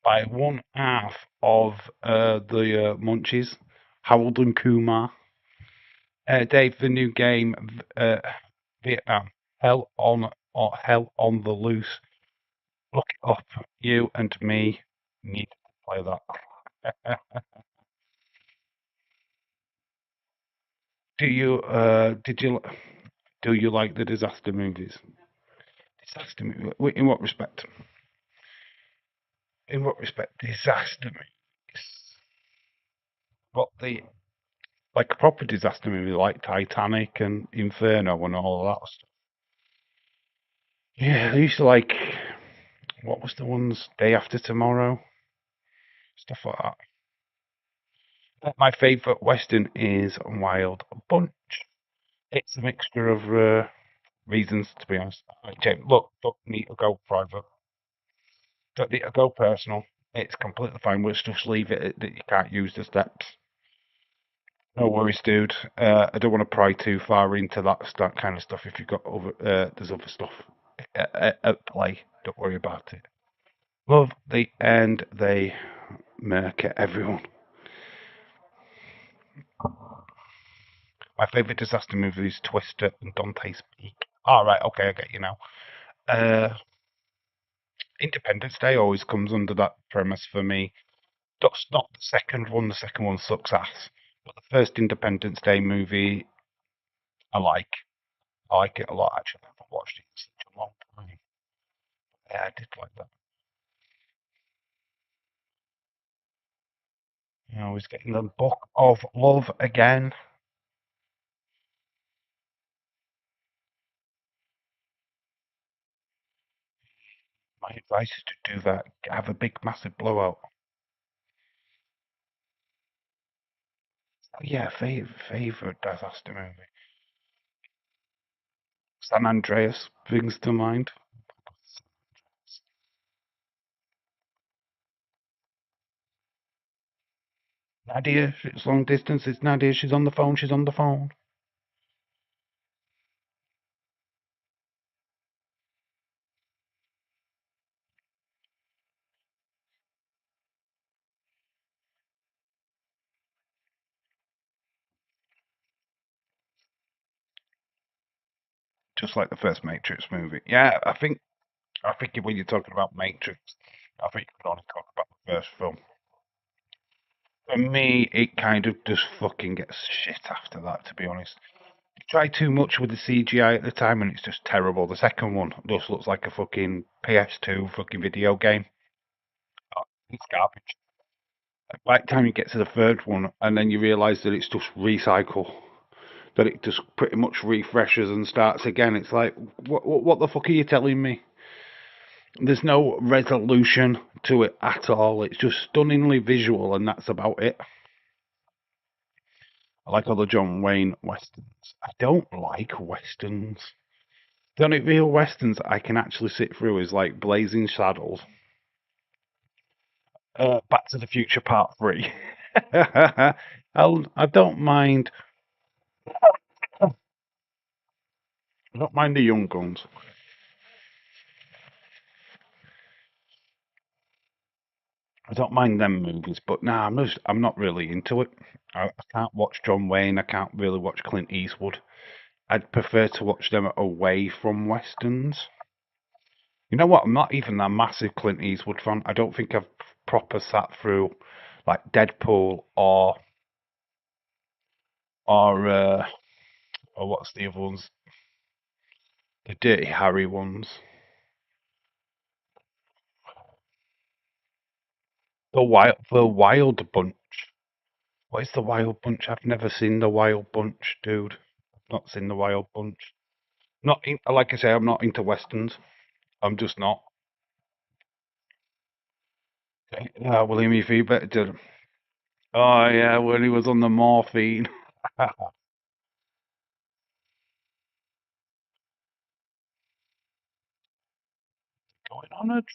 S1: by one half of the Munchies, Harold and Kumar. Dave, the new game, Vietnam, Hell on or Hell on the Loose. Look it up. You and me need to play that. Do you? Did you? Do you like the disaster movies? Disaster movie. In what respect? In what respect? Disaster movies. What the like a proper disaster movie like Titanic and Inferno and all of that stuff. Yeah, I used to like what was the ones Day After Tomorrow, stuff like that. My favourite western is Wild Bunch. It's a mixture of reasons, to be honest. Right, James, look, don't need to go private. Don't need to go personal. It's completely fine. Let's just leave it at that you can't use the steps. No worries, dude. I don't want to pry too far into that kind of stuff. If you've got there's other stuff at play. Don't worry about it. Love the end they make it, everyone. My favourite disaster movie is Twister and Dante's Peak. All right, okay, I get you now. Uh, Independence Day always comes under that premise for me. That's not the second one. The second one sucks ass. But the first Independence Day movie, I like. I like it a lot, actually. I haven't watched it in such a long time. Yeah, I did like that. He's getting the Book of Love again. My advice is to do that. Have a big, massive blowout. Oh, yeah, favorite disaster movie. San Andreas brings to mind. Nadia, it's long distance. It's Nadia. She's on the phone. She's on the phone. Just like the first Matrix movie. Yeah, I think when you're talking about Matrix, I think you can only talk about the first film. For me, it kind of just fucking gets shit after that, to be honest. You try too much with the CGI at the time and it's just terrible. The second one just looks like a fucking PS2 fucking video game. Oh, it's garbage. By the time you get to the third one and then you realise that it's just recycle. that it just pretty much refreshes and starts again. It's like, what the fuck are you telling me? There's no resolution to it at all. It's just stunningly visual, and that's about it. I like all the John Wayne westerns. I don't like westerns. The only real westerns I can actually sit through is like Blazing Saddles, Back to the Future Part 3. I don't mind. I don't mind the Young Guns. I don't mind them movies, but nah, I'm not really into it. I can't watch John Wayne. I can't really watch Clint Eastwood. I'd prefer to watch them away from westerns. You know what? I'm not even a massive Clint Eastwood fan. I don't think I've proper sat through like Deadpool or or what's the other ones? The Dirty Harry ones. The Wild Bunch. What is the Wild Bunch? I've never seen the Wild Bunch, dude. I've not seen the Wild Bunch. Not in, like I say, I'm not into westerns. I'm just not. Okay. William E. Better did. Oh yeah, when he was on the morphine. Going on a trip.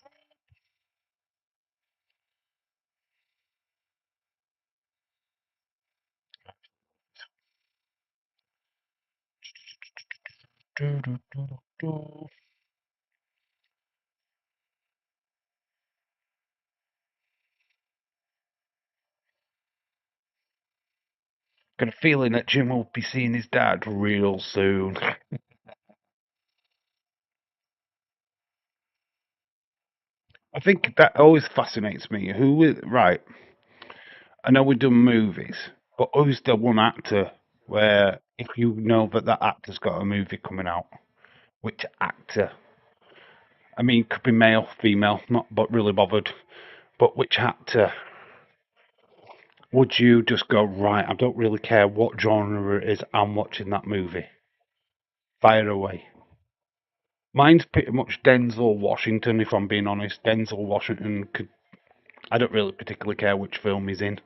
S1: Got a feeling that Jim will be seeing his dad real soon. I think that always fascinates me. Who is right? I know we've done movies, but who's the one actor where if you know that that actor's got a movie coming out, which actor? I mean, could be male, female, not but really bothered. But which actor would you just go right? I don't really care what genre it is. I'm watching that movie. Fire away. Mine's pretty much Denzel Washington, if I'm being honest. Denzel Washington could. I don't really particularly care which film he's in.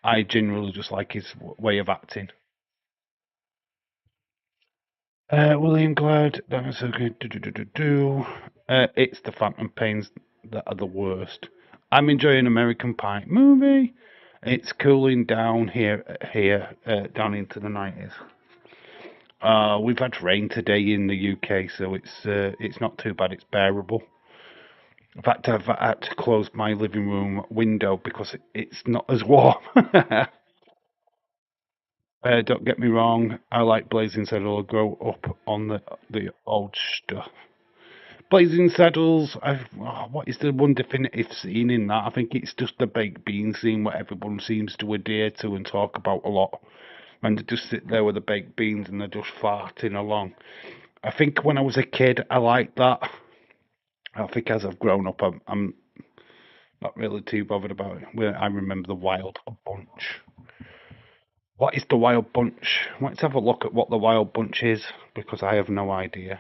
S1: I generally just like his way of acting. William Glad, that's okay. It's the Phantom Pains that are the worst. I'm enjoying American Pie movie. It's cooling down here down into the 90s. We've had rain today in the UK, so it's not too bad. It's bearable. In fact, I've had to close my living room window because it's not as warm. Don't get me wrong, I like Blazing Saddles. I grow up on the old stuff. Blazing Saddles, what is the one definitive scene in that? I think it's just the baked bean scene where everyone seems to adhere to and talk about a lot. And they just sit there with the baked beans and they're just farting along. I think when I was a kid, I liked that. I think as I've grown up, I'm not really too bothered about it. I remember the Wild Bunch. What is the Wild Bunch? Let's have a look at what the Wild Bunch is because I have no idea.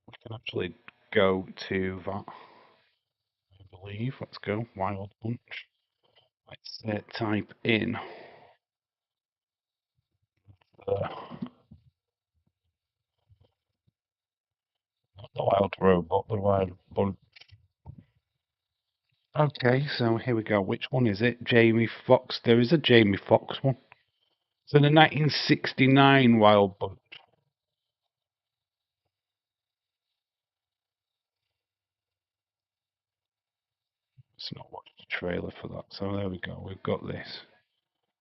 S1: We can actually go to that, I believe. Let's go, Wild Bunch. Let's type in the, not the Wild Robot, the Wild Bunch. Okay, so here we go. Which one is it? Jamie Foxx. There is a Jamie Foxx one. So the 1969 Wild Bunch. Let's not watch the trailer for that. So there we go. We've got this.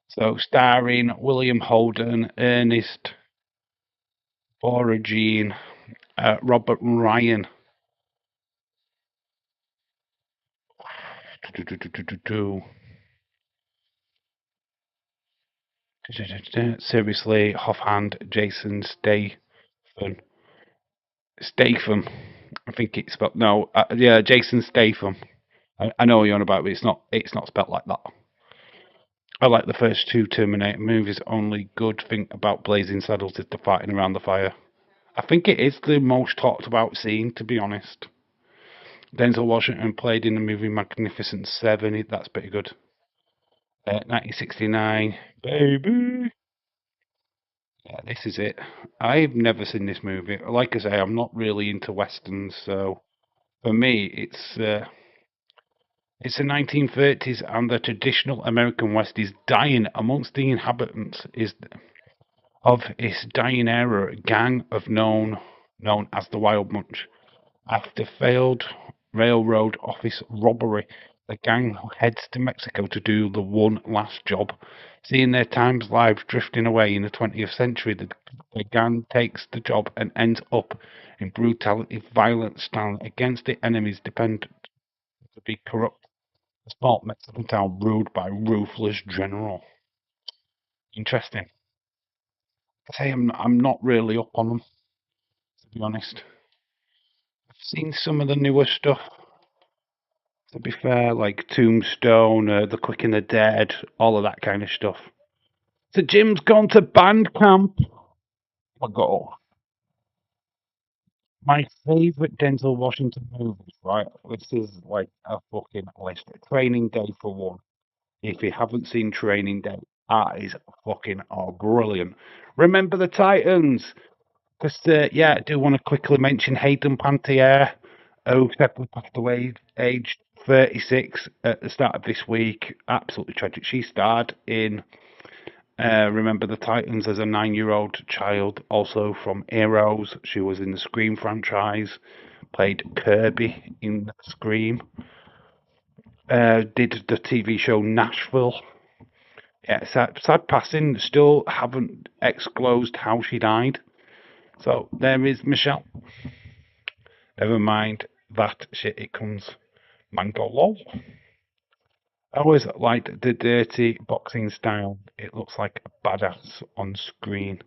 S1: So starring William Holden, Ernest Borgnine, Robert Ryan. Seriously, offhand, Jason Statham. I think it's spelled no. Yeah, Jason Statham. I know what you're on about, but it's not. It's not spelled like that. I like the first two Terminator movies. Only good thing about Blazing Saddles is the fighting around the fire. I think it is the most talked about scene, to be honest. Denzel Washington played in the movie Magnificent Seven. That's pretty good. 1969, baby. Yeah, this is it. I've never seen this movie. Like I say, I'm not really into westerns, so for me, it's the 1930s, and the traditional American West is dying amongst the inhabitants of its dying era. A gang of known as the Wild Bunch. After failed railroad office robbery, the gang heads to Mexico to do the one last job. Seeing their time's lives drifting away in the 20th century, the gang takes the job and ends up in brutality, violent stand against the enemies depend to be corrupt. A small Mexican town ruled by ruthless general. Interesting. I say I'm not really up on them, to be honest. I've seen some of the newer stuff. To be fair, like Tombstone, The Quick and the Dead, all of that kind of stuff. So Jim's gone to band camp. I go. My favourite Denzel Washington movies, right? This is like a fucking list. Training Day for one. If you haven't seen Training Day, that is fucking brilliant. Remember the Titans? Because yeah, I do want to quickly mention Hayden Panettiere, who sadly passed away, aged 36 at the start of this week. Absolutely tragic. She starred in Remember the Titans as a 9-year-old child, also from Heroes. She was in the Scream franchise, played Kirby in Scream. Did the TV show Nashville. Yeah, sad passing. Still haven't disclosed how she died. So there is Michelle. Never mind that shit. It comes Mango Lol. I always liked the dirty boxing style. It looks like a badass on screen.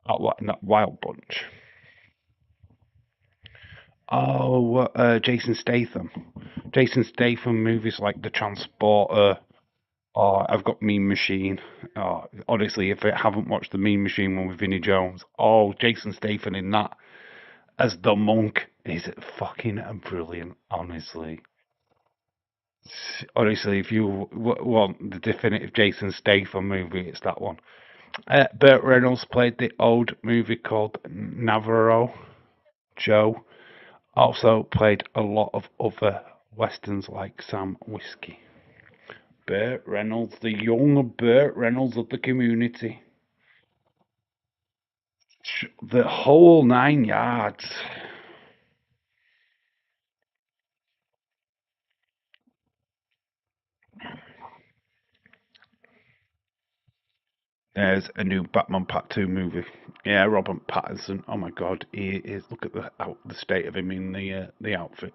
S1: Not like that Wild Bunch. Oh, Jason Statham. Jason Statham movies like The Transporter. Oh, I've got Mean Machine. Oh, honestly, if I haven't watched the Mean Machine one with Vinnie Jones, oh, Jason Statham in that as the monk is fucking brilliant. Honestly, if you want the definitive Jason Statham movie, it's that one. Burt Reynolds played the old movie called Navarro Joe. Also played a lot of other westerns like Sam Whiskey. Burt Reynolds, the young Burt Reynolds of the community. The whole 9 yards. There's a new Batman Part 2 movie. Yeah, Robert Pattinson. Oh my god, he is. Look at the state of him in the outfit.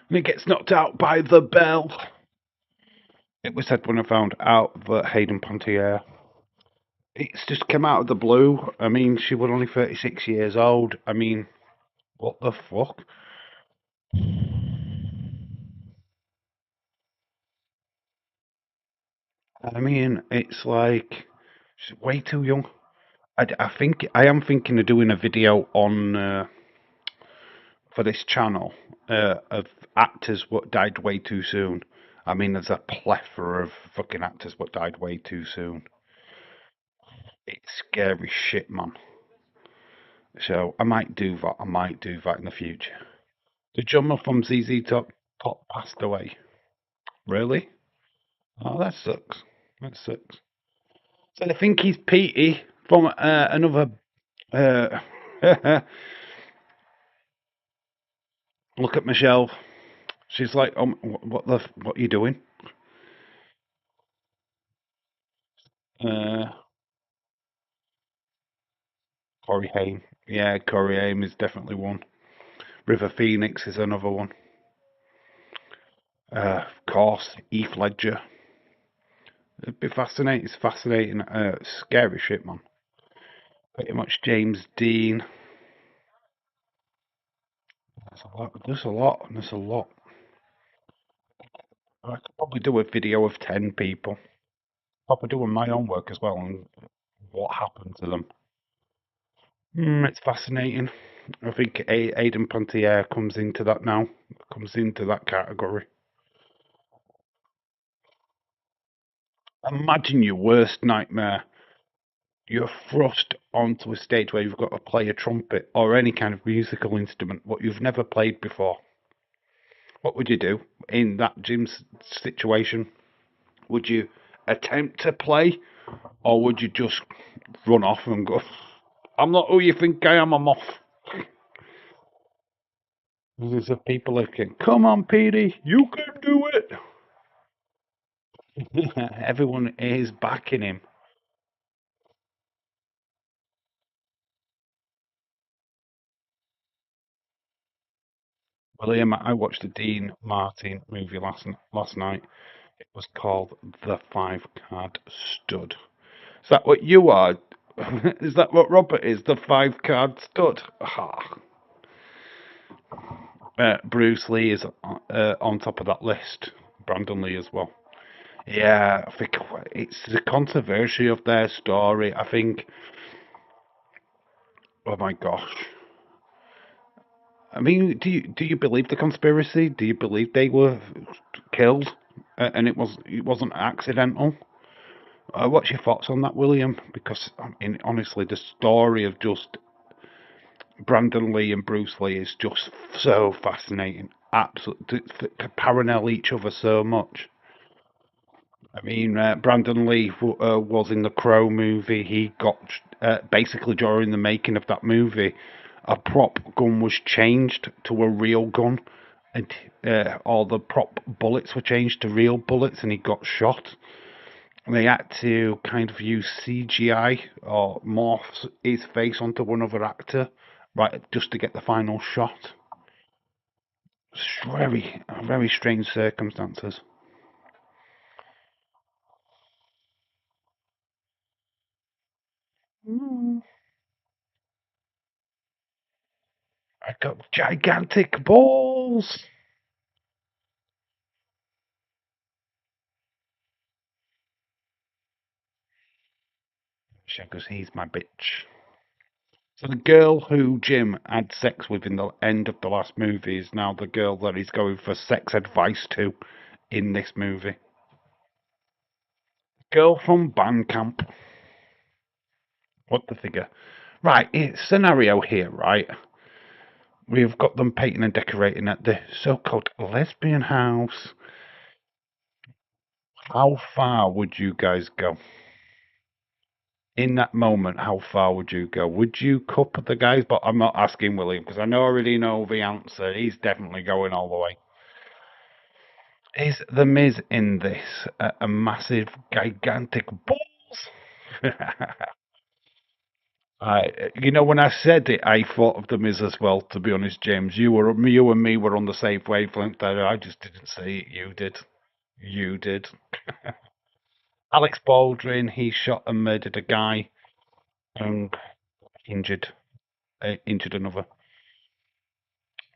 S1: And he gets knocked out by the bell. It was said when I found out that Hayden Panettiere. It's just come out of the blue. I mean, she was only 36 years old. I mean, what the fuck? I mean, it's like she's way too young. I think I am thinking of doing a video on for this channel of actors what died way too soon. I mean, there's a plethora of fucking actors what died way too soon. It's scary shit, man. So I might do that. I might do that in the future. The drummer from ZZ Top passed away. Really? Oh, that sucks. That sucks. So I think he's Petey from another. Uh, look at Michelle. She's like, what are you doing? Uh, Corey Haim. Yeah, Corey Haim is definitely one. River Phoenix is another one. Of course, Heath Ledger. It'd be fascinating. It's fascinating. Scary shit, man. Pretty much James Dean. There's a lot. There's a lot. There's a lot. I could probably do a video of 10 people. Probably doing my own work as well and what happened to them. It's fascinating. I think Aidan Pantier comes into that now. Comes into that category. Imagine your worst nightmare. You're thrust onto a stage where you've got to play a trumpet or any kind of musical instrument, what you've never played before. What would you do in that gym situation? Would you attempt to play, or would you just run off and go, I'm not who you think I am, I'm off? There's people looking, come on, Petey, you can do it. Everyone is backing him. William, I watched the Dean Martin movie last night. It was called The Five Card Stud. Is that what you are? Is that what Robert is? The five card stud? Ah. Bruce Lee is on top of that list. Brandon Lee as well. Yeah, I think it's the controversy of their story. I think, oh my gosh. I mean, do you believe the conspiracy? Do you believe they were killed and it wasn't accidental? What's your thoughts on that, William? Because I mean, honestly, the story of just Brandon Lee and Bruce Lee is just so fascinating. Absolutely, to parallel each other so much. I mean, Brandon Lee was in the Crow movie. He got basically during the making of that movie, a prop gun was changed to a real gun, and all the prop bullets were changed to real bullets, and he got shot. And they had to kind of use CGI or morph his face onto one other actor, right, just to get the final shot. It's very strange circumstances. Mm. I got gigantic balls. Because he's my bitch. So the girl who Jim had sex with in the end of the last movie is now the girl that he's going for sex advice to in this movie. Girl from Bandcamp. What the figure? Right, scenario here, right? We've got them painting and decorating at the so-called lesbian house. How far would you guys go? In that moment, how far would you go? Would you cup the guys? But I'm not asking William because I already know the answer. He's definitely going all the way. Is the Miz in this a massive, gigantic balls? When I said it, I thought of the Miz as well. To be honest, James, you and me were on the same wavelength there. I just didn't say it. You did. You did. Alex Baldwin, he shot and murdered a guy and injured injured another.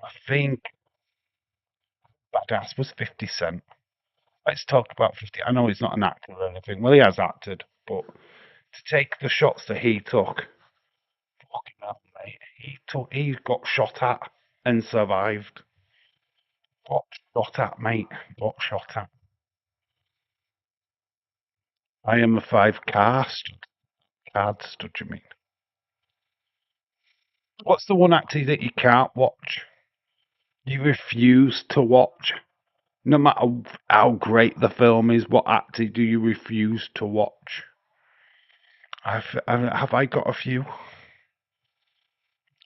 S1: I think Badass was 50 Cent. Let's talk about 50. I know he's not an actor or anything. Well, he has acted, but to take the shots that he took, fucking hell, mate. He got shot at and survived. Got shot at, mate. Got shot at. I am a five card stud, you mean? What's the one actor that you can't watch? You refuse to watch? No matter how great the film is, what actor do you refuse to watch? Have I got a few?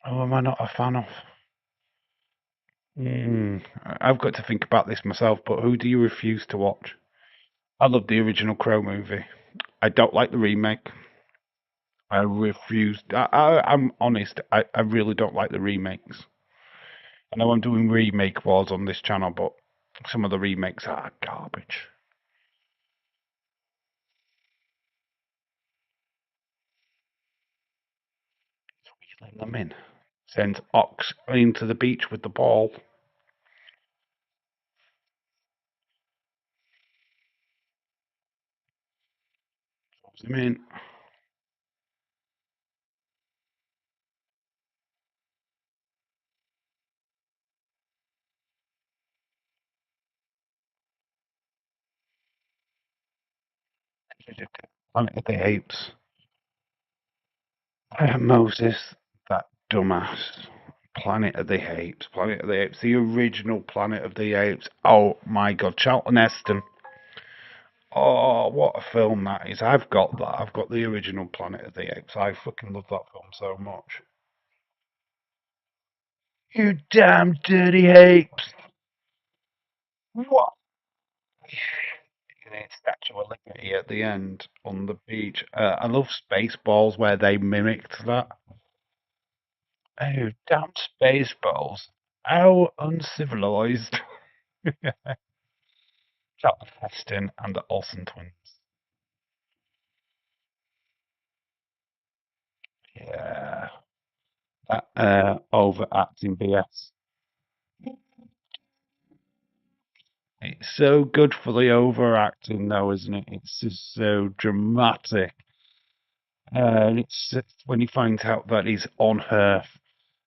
S1: Oh, am I not a fan of? I've got to think about this myself, but who do you refuse to watch? I love the original Crow movie. I don't like the remake. I refuse. I'm honest. I really don't like the remakes. I know I'm doing remake wars on this channel, but some of the remakes are garbage. Wheeling them in. Sends Ox into the beach with the ball. I mean, Planet of the Apes. Moses, that dumbass. Planet of the Apes. Planet of the Apes. The original Planet of the Apes. Oh my god. Charlton Heston. Oh, what a film that is. I've got that. I've got the original Planet of the Apes. I fucking love that film so much. You damn dirty apes. What? Statue of Liberty at the end on the beach. I love Spaceballs where they mimicked that. Oh, damn Spaceballs. How uncivilized. Charlton Heston and the Olsen twins. Yeah. That overacting BS. It's so good for the overacting, though, isn't it? It's just so dramatic. And it's when he finds out that he's on Earth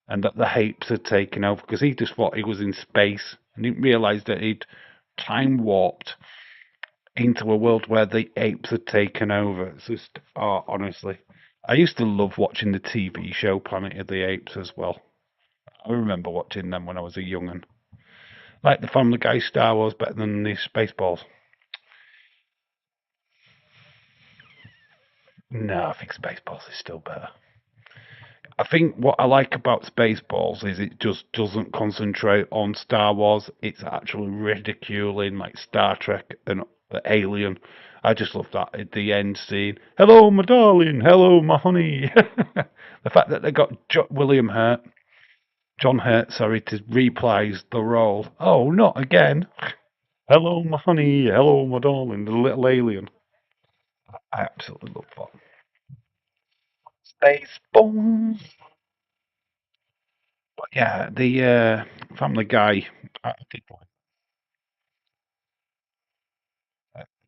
S1: and that the apes are taking over, because he just thought he was in space and didn't realise that he'd time warped into a world where the apes had taken over. It's just, oh, honestly. I used to love watching the TV show Planet of the Apes as well. I remember watching them when I was a young'un. Like the Family Guy Star Wars better than the Spaceballs. No, I think Spaceballs is still better. I think what I like about Spaceballs is it just doesn't concentrate on Star Wars. It's actually ridiculing like Star Trek and Alien. I just love that at the end scene. Hello, my darling. Hello, my honey. The fact that they got John Hurt, sorry, to reprise the role. Oh, not again. Hello, my honey. Hello, my darling. The little alien. I absolutely love that. Spaceballs. But yeah, the Family Guy. I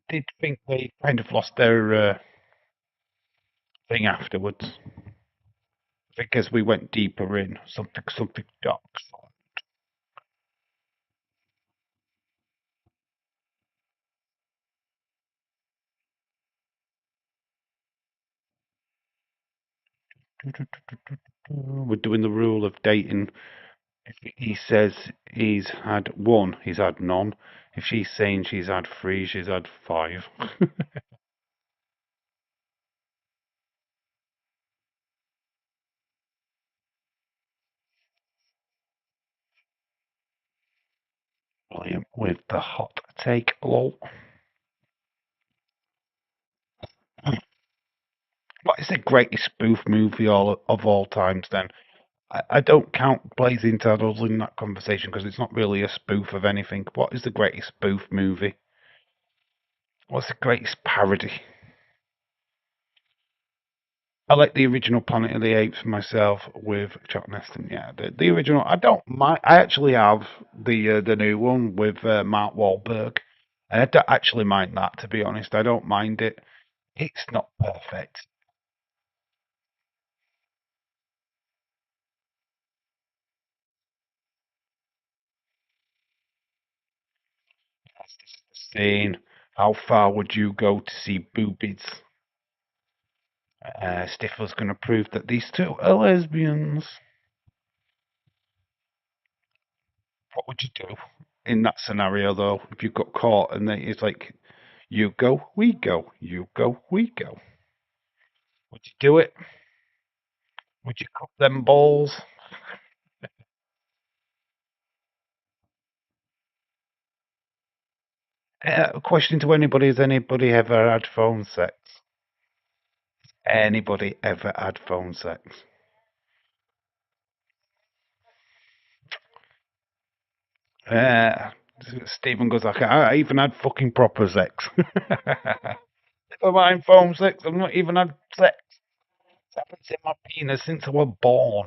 S1: did think they kind of lost their thing afterwards. I think as we went deeper in, something dark. We're doing the rule of dating. If he says he's had one, he's had none. If she's saying she's had three, she's had five. William with the hot take, lol. What is the greatest spoof movie of all times then? I don't count Blazing Saddles in that conversation because it's not really a spoof of anything. What is the greatest spoof movie? What's the greatest parody? I like the original Planet of the Apes myself with Chuck Neston. Yeah, the original. I don't mind. I actually have the new one with Mark Wahlberg, and I don't actually mind that. To be honest, I don't mind it. It's not perfect. That's just the scene. How far would you go to see boobies? Stifler's going to prove that these two are lesbians. What would you do in that scenario, though, if you got caught and it's like, you go, we go, you go, we go? Would you do it? Would you cut them balls? Question to anybody: has anybody ever had phone sex? Anybody ever had phone sex? Uh, Stephen goes like, I even had fucking proper sex. If I'm having phone sex, I've not even had sex. It's happened in my penis since I was born.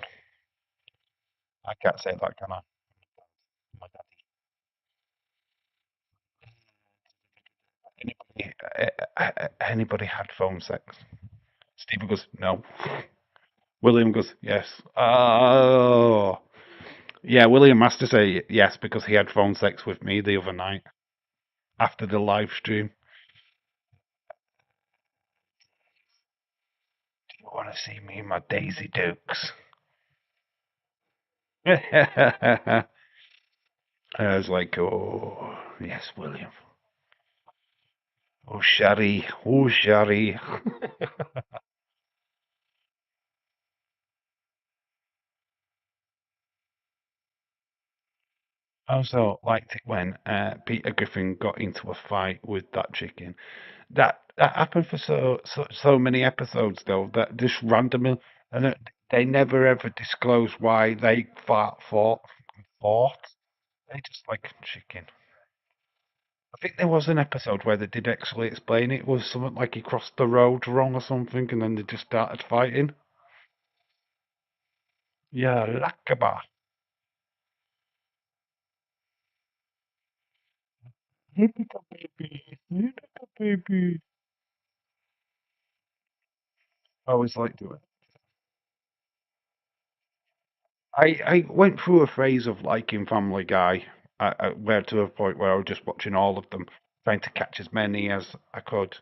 S1: I can't say that, can I? My daddy. Anybody had phone sex? Stephen goes, no. William goes, yes. Oh, yeah. William has to say yes because he had phone sex with me the other night after the live stream. Do you want to see me in my Daisy Dukes? I was like, oh, yes, William. Oh, Sherry. Oh, Sherry. I also liked it when Peter Griffin got into a fight with that chicken. That happened for so many episodes though. That just randomly, and they never ever disclose why they fought. They just like chicken. I think there was an episode where they did actually explain it. It was something like he crossed the road wrong or something, and then they just started fighting. Yeah, lakaba. Hipika baby, hipika baby. I always like doing. I went through a phase of liking Family Guy, where to a point where I was just watching all of them, trying to catch as many as I could,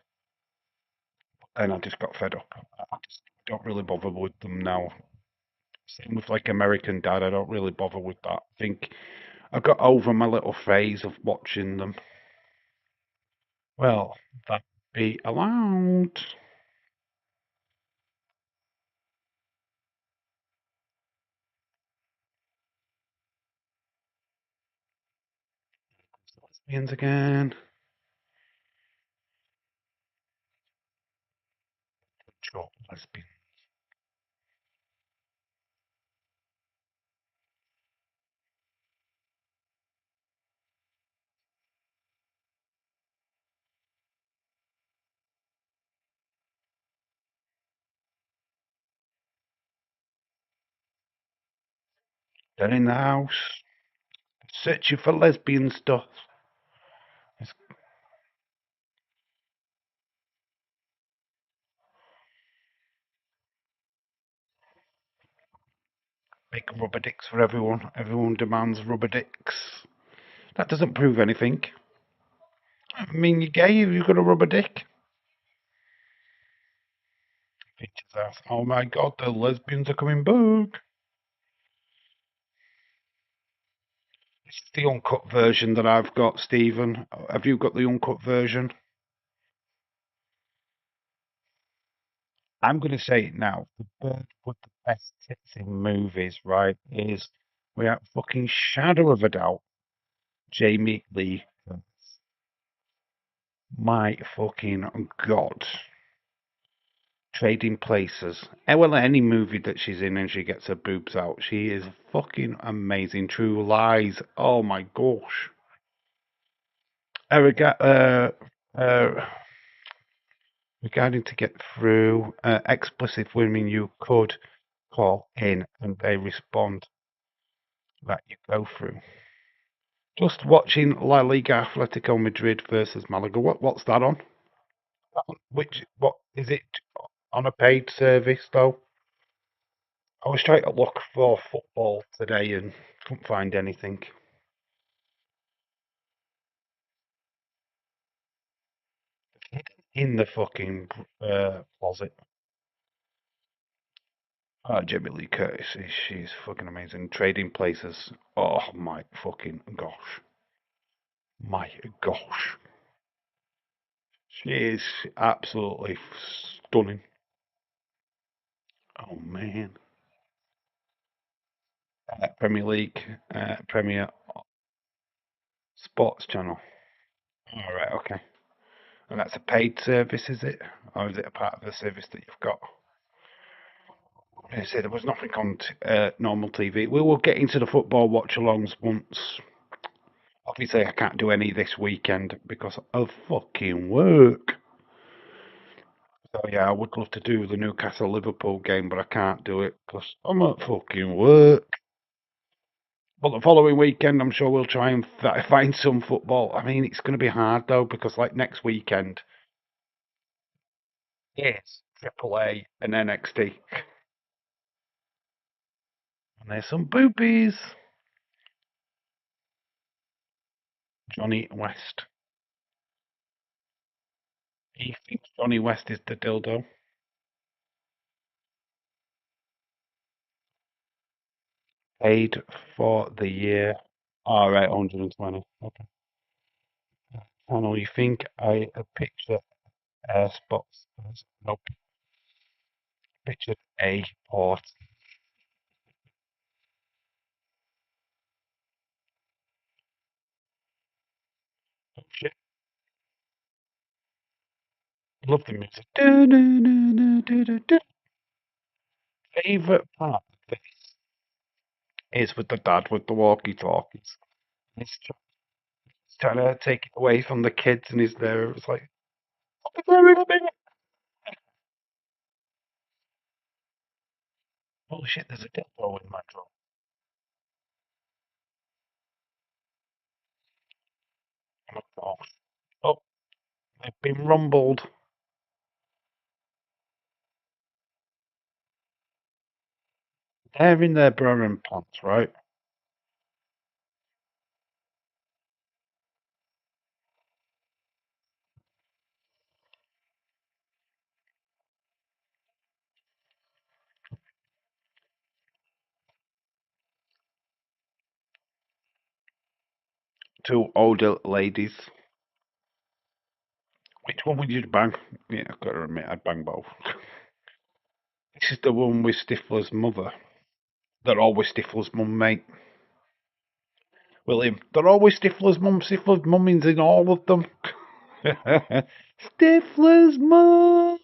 S1: and I just got fed up. I just don't really bother with them now. Same with like American Dad, I don't really bother with that. I think I got over my little phase of watching them. Well, that be allowed. Lesbians again. Sure, lesbian. They're in the house, searching for lesbian stuff. It's big rubber dicks for everyone. Everyone demands rubber dicks. That doesn't prove anything. I mean, you're gay, you've got a rubber dick. Features ass. Oh my god, the lesbians are coming back. This is the uncut version that I've got, Stephen. Have you got the uncut version? I'm going to say it now. The bird with the best tits in movies, right, is without fucking shadow of a doubt, Jamie Lee Curtis. My fucking god. Trading Places. Well, any movie that she's in and she gets her boobs out, she is fucking amazing. True Lies. Oh my gosh. Rega- regarding to get through explicit women, you could call in and they respond that you go through. Just watching La Liga Atletico Madrid versus Malaga. What's that on? What is it on a paid service though? I was trying to look for football today and couldn't find anything. In the fucking closet. Oh, Jamie Lee Curtis, she's fucking amazing. Trading Places. Oh my fucking gosh. My gosh. She is absolutely stunning. Oh man. Premier League, Premier Sports Channel. All right, okay. And that's a paid service, is it? Or is it a part of the service that you've got? I say there was nothing on normal TV. We will get into the football watch-alongs once. Obviously, I can't do any this weekend because of fucking work. So yeah, I would love to do the Newcastle Liverpool game, but I can't do it because I'm at fucking work. But the following weekend, I'm sure we'll try and find some football. I mean, it's going to be hard though because like next weekend is Triple A and NXT, and there's some boobies. Johnny West. He thinks Johnny West is the dildo. Paid for the year. All right, 120. Okay. Channel, you think I picture air spots? Nope. Pictured a port. Oh, shit. Love the music. Favorite part of this is with the dad with the walkie-talkies. He's trying to take it away from the kids, and he's there. It's like, I'll be there in a minute. Holy shit! There's a dildo in my drawer. Oh my gosh. Oh, they've been rumbled. They're in their bra and pants, right? Two older ladies. Which one would you bang? Yeah, I've got to admit, I'd bang both. This is the one with Stifler's mother. They're always Stifler's mum, mate. William, they're always Stifler's mum. Stifler's mum is in all of them. Stifler's mum.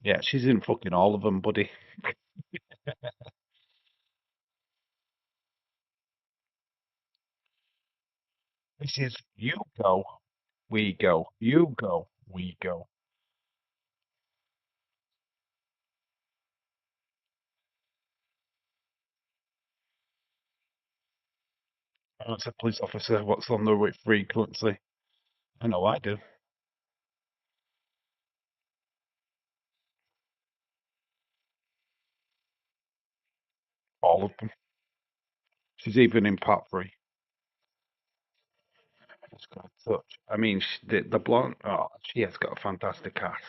S1: Yeah, she's in fucking all of them, buddy. This is you go, we go. You go, we go. That's a police officer. What's on the frequency? I know I do. All of them. She's even in part three. She's got a touch. I mean, the blonde. Oh, she has got a fantastic ass.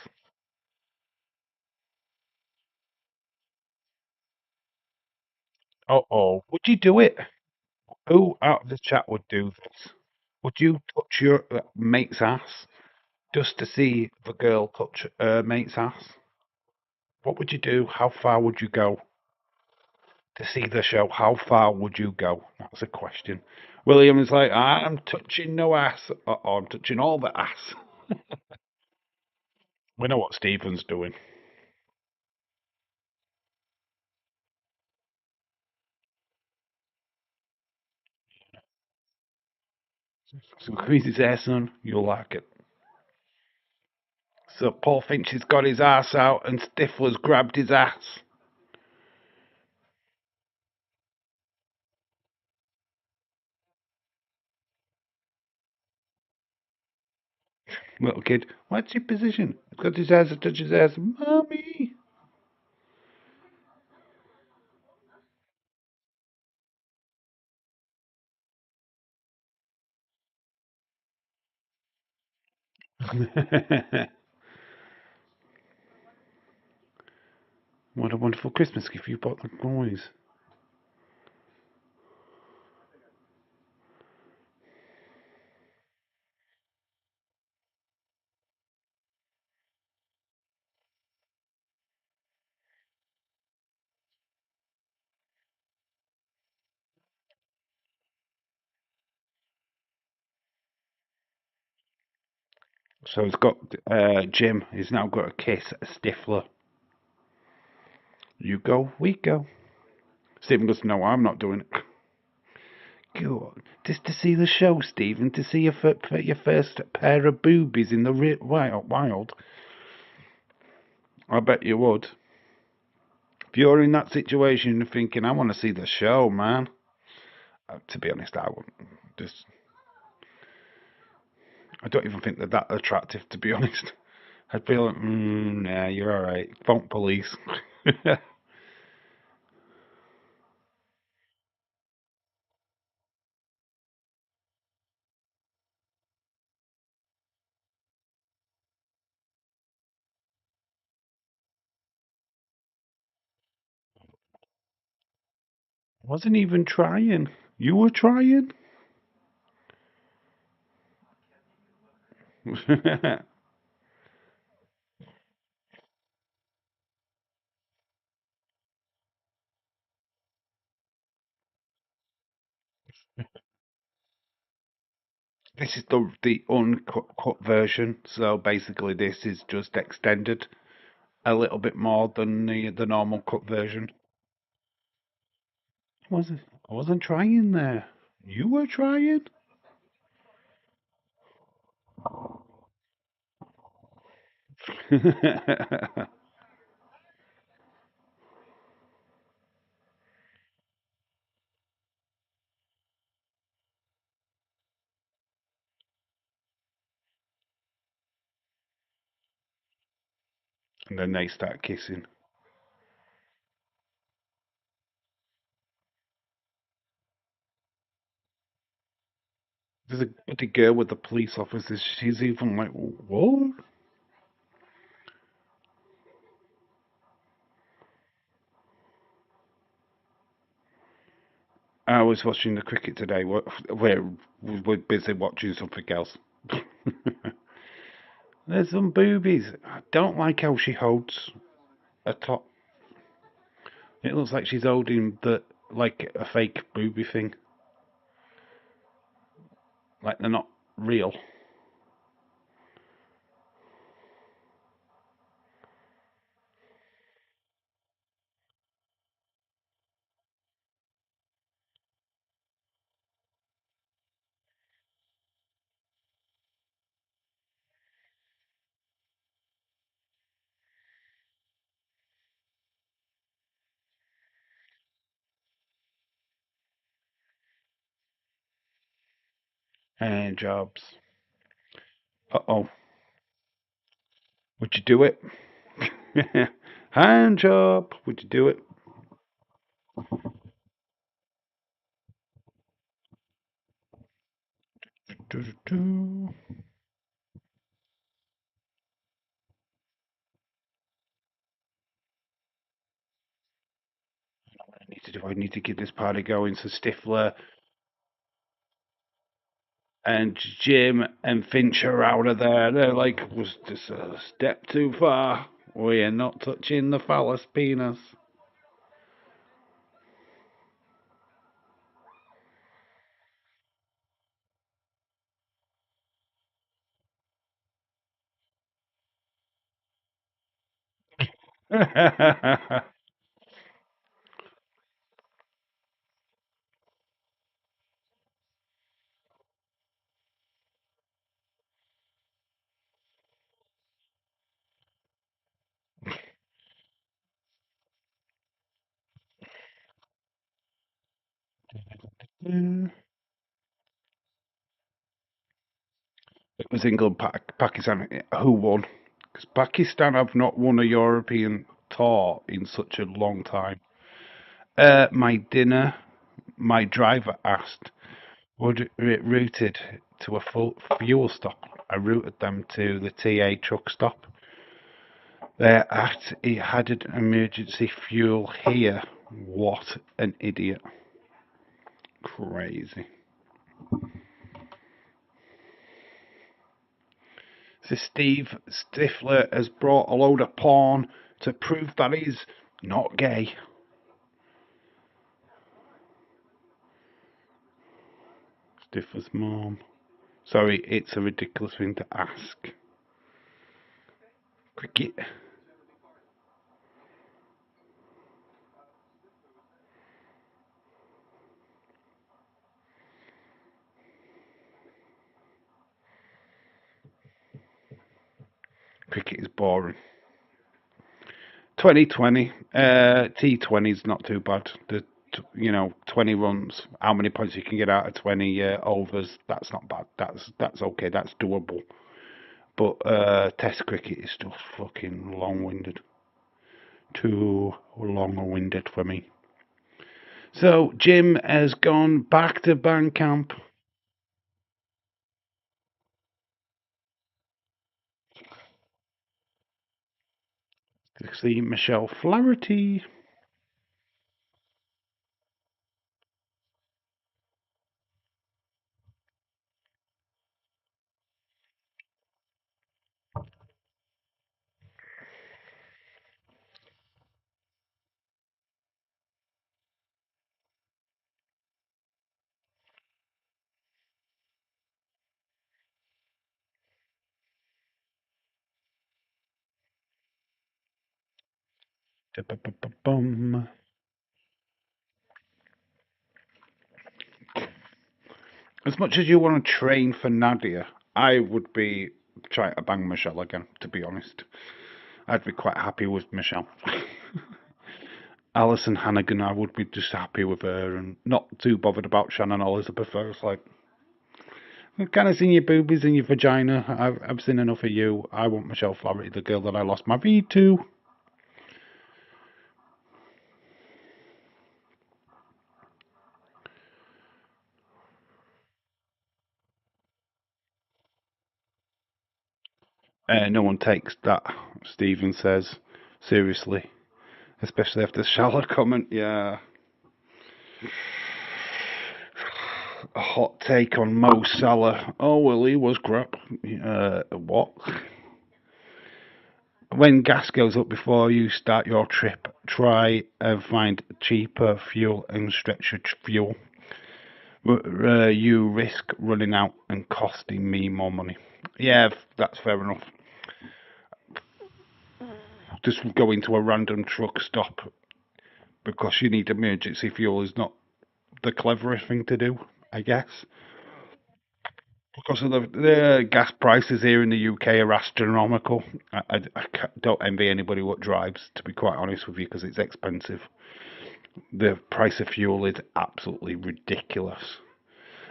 S1: Oh, would you do it? Who out of the chat would do this? Would you touch your mate's ass just to see the girl touch her mate's ass? What would you do? How far would you go to see the show? How far would you go? That's a question. William is like, I'm touching no ass. I'm touching all the ass. We know what Stephen's doing. So squeeze his ass son. You'll like it. So Paul Finch has got his ass out and Stifler's grabbed his ass. Little kid, what's your position? He's got his ass to touch his ass. Mommy. What a wonderful Christmas gift you bought the boys. So he's got Jim. He's now got a kiss a Stifler. You go, we go. Stephen goes, no, I'm not doing it. God, just to see the show, Stephen, to see your first pair of boobies in the wild. I bet you would. If you're in that situation, you're thinking, I want to see the show, man. To be honest, I wouldn't. Just, I don't even think they're that attractive, to be honest. I'd be like, yeah, you're alright. Phone police. Wasn't even trying. You were trying? This is the uncut version, so basically this is just extended a little bit more than the normal cut version. I wasn't trying there. You were trying? And then they start kissing. There's a bloody girl with the police officers. She's even like, what? I was watching the cricket today. We're busy watching something else. There's some boobies. I don't like how she holds a top. It looks like she's holding the like a fake booby thing. Like they're not real. Hand jobs. Uh-oh. Would you do it? Hand job. Would you do it? Do. I need to get this party going. So Stifler and Jim and Finch are out of there. They're like, was this a step too far? We're not touching the phallus penis. It was England, Pakistan. Who won? Because Pakistan have not won a European tour in such a long time. My dinner, my driver asked, would it routed to a full fuel stop? I routed them to the TA truck stop. They're at, he had an emergency fuel here. What an idiot. Crazy. So Steve Stifler has brought a load of porn to prove that he's not gay. Stifler's mom. Sorry, it's a ridiculous thing to ask. Cricket. Cricket is boring. 2020. T20 is not too bad. 20 runs. How many points you can get out of 20 overs? That's not bad. That's okay. That's doable. But Test cricket is still fucking long-winded. Too long-winded for me. So Jim has gone back to Bandcamp. To see Michelle Flaherty. Bum. As much as you want to train for Nadia, I would be trying to bang Michelle again, to be honest. I'd be quite happy with Michelle. Alison Hannigan, I would be just happy with her and not too bothered about Shannon Elizabeth. I was like, I've kind of seen your boobies and your vagina. I've seen enough of you. I want Michelle Flaherty, the girl that I lost my V to. No one takes that, Stephen says, seriously. Especially after the shower comment, yeah. A hot take on Mo Salah. Oh, well, he was crap. What? When gas goes up before you start your trip, try and find cheaper fuel and stretch your fuel. You risk running out and costing me more money. Yeah, that's fair enough. Just go into a random truck stop because you need emergency fuel is not the cleverest thing to do, I guess. Because of the gas prices here in the UK are astronomical. Don't envy anybody what drives, to be quite honest with you, because it's expensive. The price of fuel is absolutely ridiculous.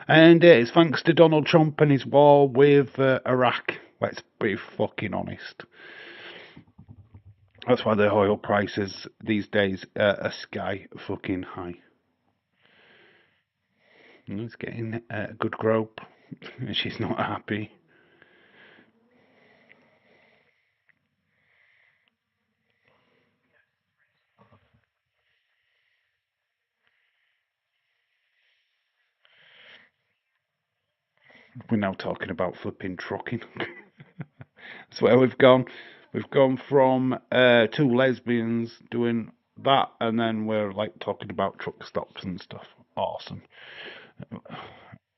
S1: And it's thanks to Donald Trump and his war with Iraq. Let's be fucking honest. That's why the oil prices these days are sky fucking high. It's getting a good grope. She's not happy. We're now talking about flipping trucking. That's where we've gone. We've gone from two lesbians doing that, and then we're like talking about truck stops and stuff. Awesome.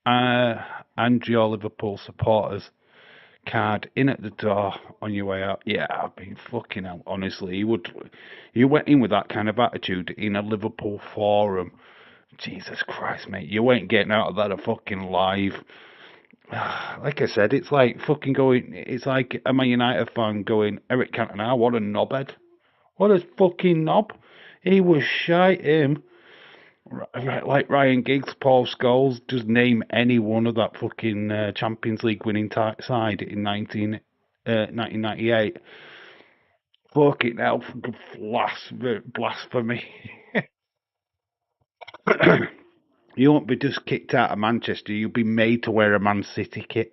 S1: And your Liverpool supporters card in at the door on your way out. Yeah, I've been fucking out. Honestly, you went in with that kind of attitude in a Liverpool forum. Jesus Christ, mate, you ain't getting out of that a fucking live. Like I said, it's like fucking going. It's like a Man United fan going, Eric Cantona, what a knobhead. What a fucking knob. He was shite, him. Like Ryan Giggs, Paul Scholes, just name any one of that fucking Champions League winning side in 1998. Fucking hell, blasphemy. You won't be just kicked out of Manchester, you'll be made to wear a Man City kit.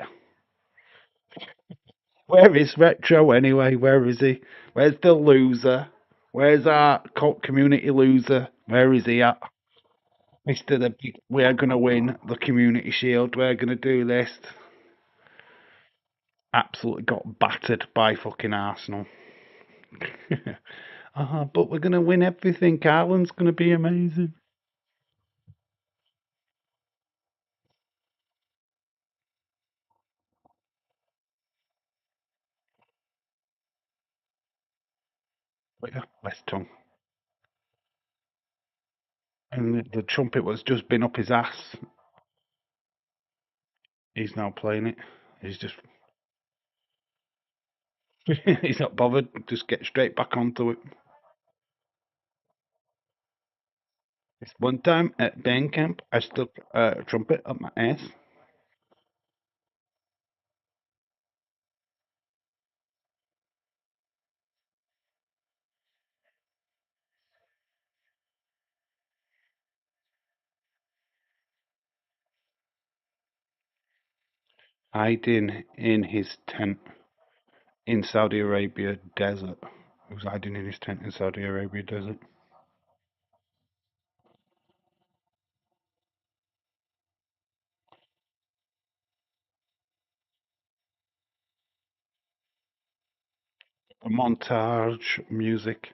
S1: Where is Retro anyway? Where is he? Where's the loser? Where's our community loser? Where is he at? Mr. We're going to win the Community Shield. We're going to do this. Absolutely got battered by fucking Arsenal. But we're going to win everything. Ireland's going to be amazing. But yeah, less tongue. And the trumpet was just been up his ass. He's now playing it. He's just. He's not bothered. Just get straight back onto it. This one time at band camp, I stuck a trumpet up my ass. Hiding in his tent in Saudi Arabia desert. He was hiding in his tent in Saudi Arabia desert. A montage music.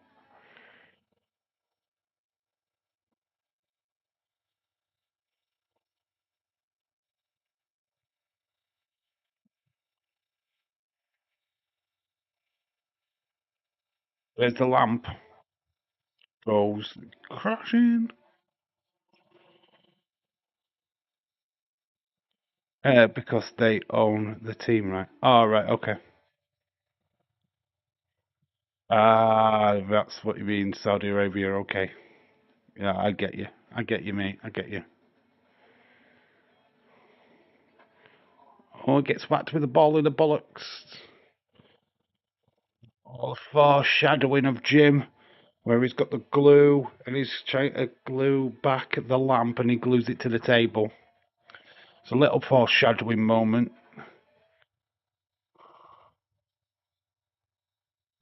S1: There's the lamp goes crashing. Because they own the team, right? Oh, right, okay. Ah, that's what you mean, Saudi Arabia. Okay, yeah, I get you. I get you, mate. I get you. Oh, gets whacked with a ball in the bollocks. All the foreshadowing of Jim, where he's got the glue and he's trying to glue back the lamp and he glues it to the table. It's a little foreshadowing moment.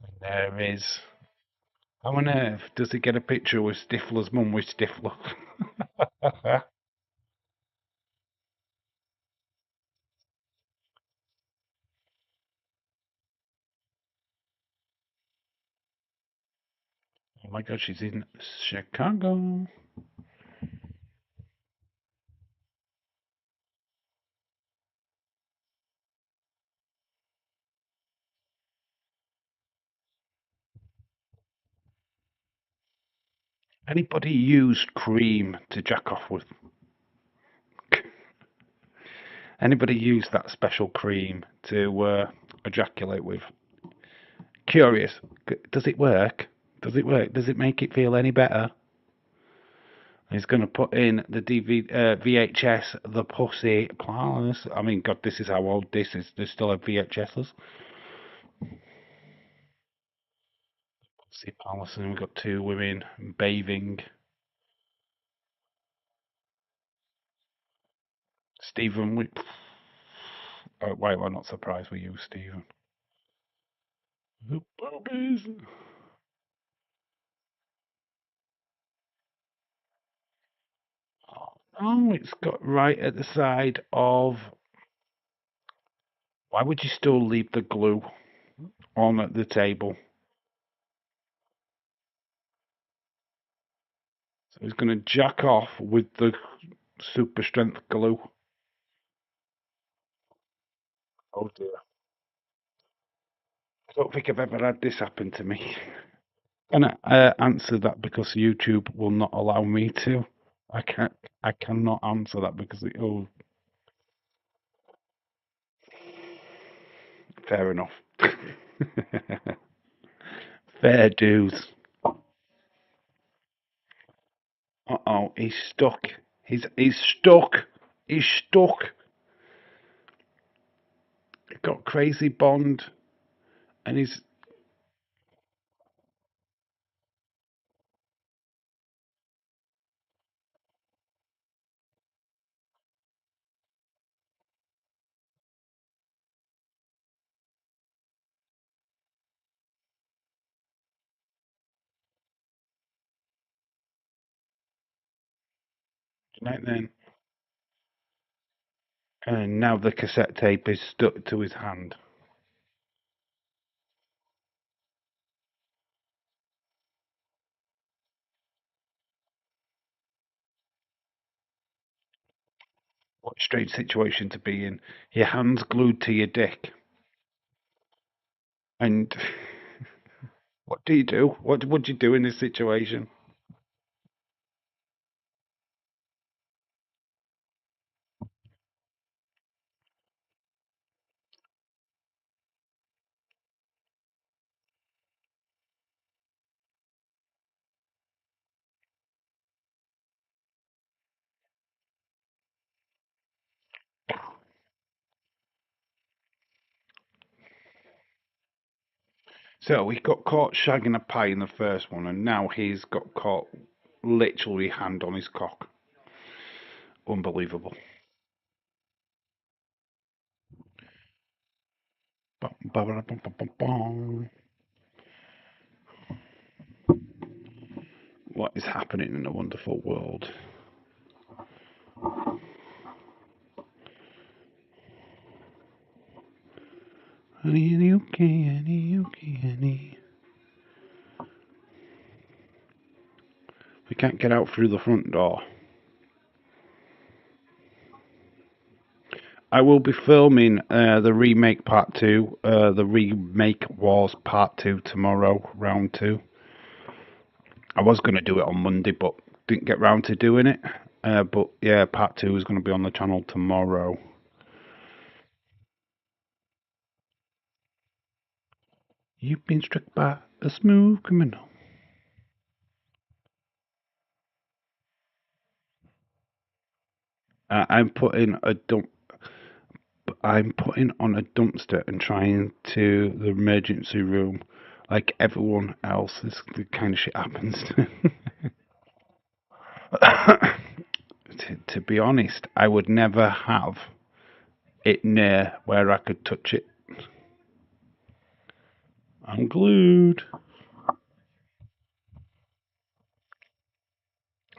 S1: And there is. How on earth does he get a picture with Stifler's mum with Stifler? Oh my god, she's in Chicago. Anybody used cream to jack off with? Anybody use that special cream to ejaculate with? Curious. Does it work? Does it work? Does it make it feel any better? He's going to put in the VHS, The Pussy Palace. I mean, God, this is how old this is. They still have VHSs. Pussy Palace, and we've got two women bathing. Stephen, why am I not surprised with you, Stephen? The boobies. Oh, it's got right at the side of. Why would you still leave the glue on at the table? So he's going to jack off with the super strength glue. Oh dear. I don't think I've ever had this happen to me. Can I answer that because YouTube will not allow me to? I can't. I cannot answer that because it. Oh, fair enough. Fair dues. Uh-oh, he's stuck. He's stuck. He's stuck. He got crazy Bond, and he's right then. And now the cassette tape is stuck to his hand. What a strange situation to be in. Your hand's glued to your dick, and what do you do? What would you do in this situation? So he got caught shagging a pie in the first one, and now he's got caught literally hand on his cock. Unbelievable. What is happening in a wonderful world? Honey, okay, honey, okay, honey. We can't get out through the front door. I will be filming the remake part 2, the remake wars part 2 tomorrow, round 2. I was going to do it on Monday, but didn't get round to doing it. But yeah, part 2 is going to be on the channel tomorrow. You've been struck by a smooth criminal. I'm putting a dump. I'm putting on a dumpster and trying to the emergency room, like everyone else. This the kind of shit happens. To be honest, I would never have it near where I could touch it. I'm glued.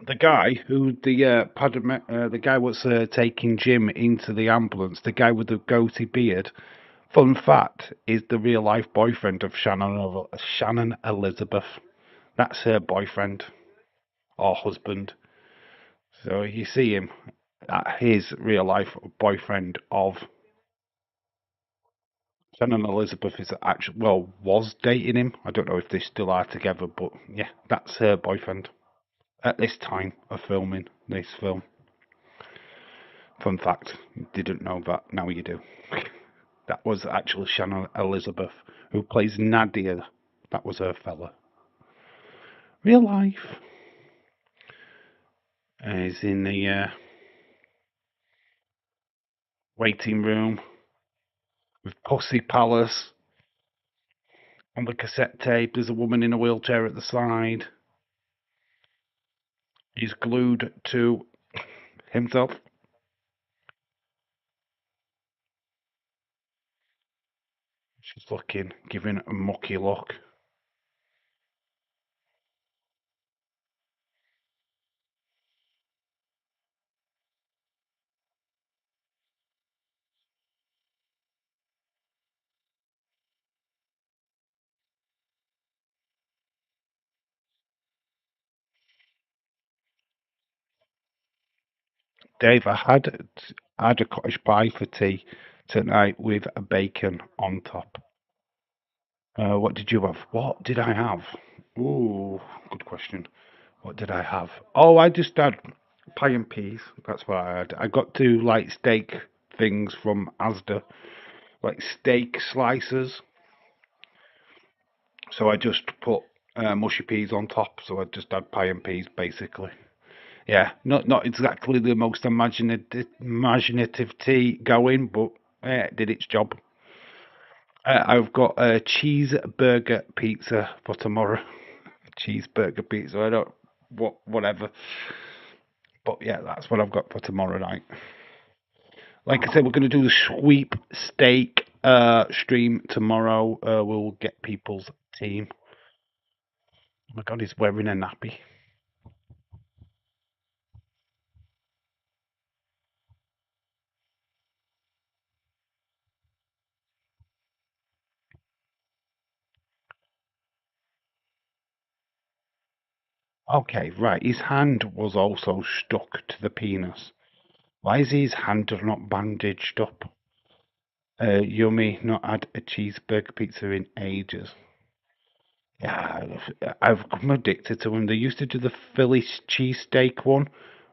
S1: The guy who the guy was taking Jim into the ambulance, the guy with the goatee beard. Fun fact is the real life boyfriend of Shannon Elizabeth. That's her boyfriend or husband. So you see him, his real life boyfriend of Shannon Elizabeth is actually was dating him. I don't know if they still are together, but yeah, that's her boyfriend at this time of filming this film. Fun fact, didn't know that. Now you do. That was actually Shannon Elizabeth who plays Nadia. That was her fella. Real life. He's in the waiting room with Pussy Palace on the cassette tape. There's a woman in a wheelchair at the side. He's glued to himself. She's looking, giving a mucky look. Dave, I had a cottage pie for tea tonight with a bacon on top. What did you have? What did I have? Ooh, good question. What did I have? Oh, I just had pie and peas. That's what I had. I got two like steak things from Asda, like steak slices. So I just put mushy peas on top. So I just had pie and peas basically. Yeah, not exactly the most imaginative tea going, but it did its job. I've got a cheeseburger pizza for tomorrow. Cheeseburger pizza. I don't whatever. But yeah, that's what I've got for tomorrow night. Like I said, we're going to do the sweepstake stream tomorrow. We'll get people's team. Oh my god, he's wearing a nappy. Okay, right. His hand was also stuck to the penis. Why is his hand not bandaged up? Yummy, not had a cheeseburger pizza in ages. Yeah, I've become addicted to them. They used to do the Philly cheesesteak one,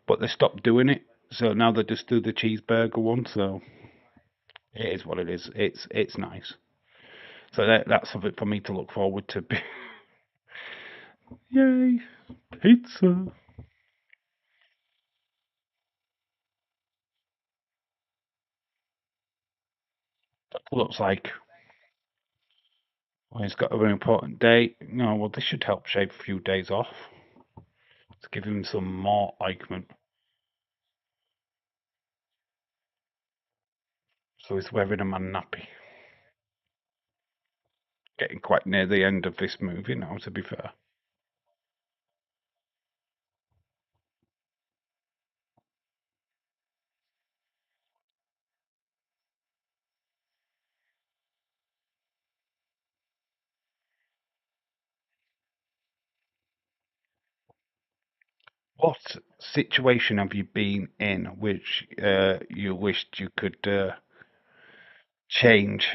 S1: but they stopped doing it. So now they just do the cheeseburger one. So it is what it is. It's nice. So that's something for me to look forward to. Yay, pizza! Looks like Well, he's got a very important date. No, well, this should help shave a few days off. Let's give him some more ointment. So he's wearing a man nappy. Getting quite near the end of this movie now, to be fair. What situation have you been in which you wished you could change?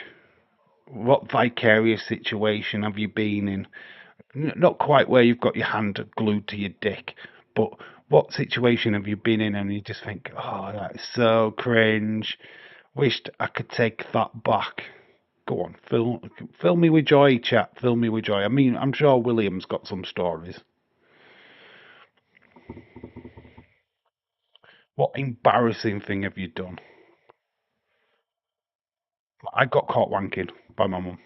S1: What vicarious situation have you been in? Not quite where you've got your hand glued to your dick, but what situation have you been in and you just think, oh, that is so cringe. Wished I could take that back. Go on, fill me with joy, chat. Fill me with joy. I mean, I'm sure William's got some stories. What embarrassing thing have you done? I got caught wanking by my mum.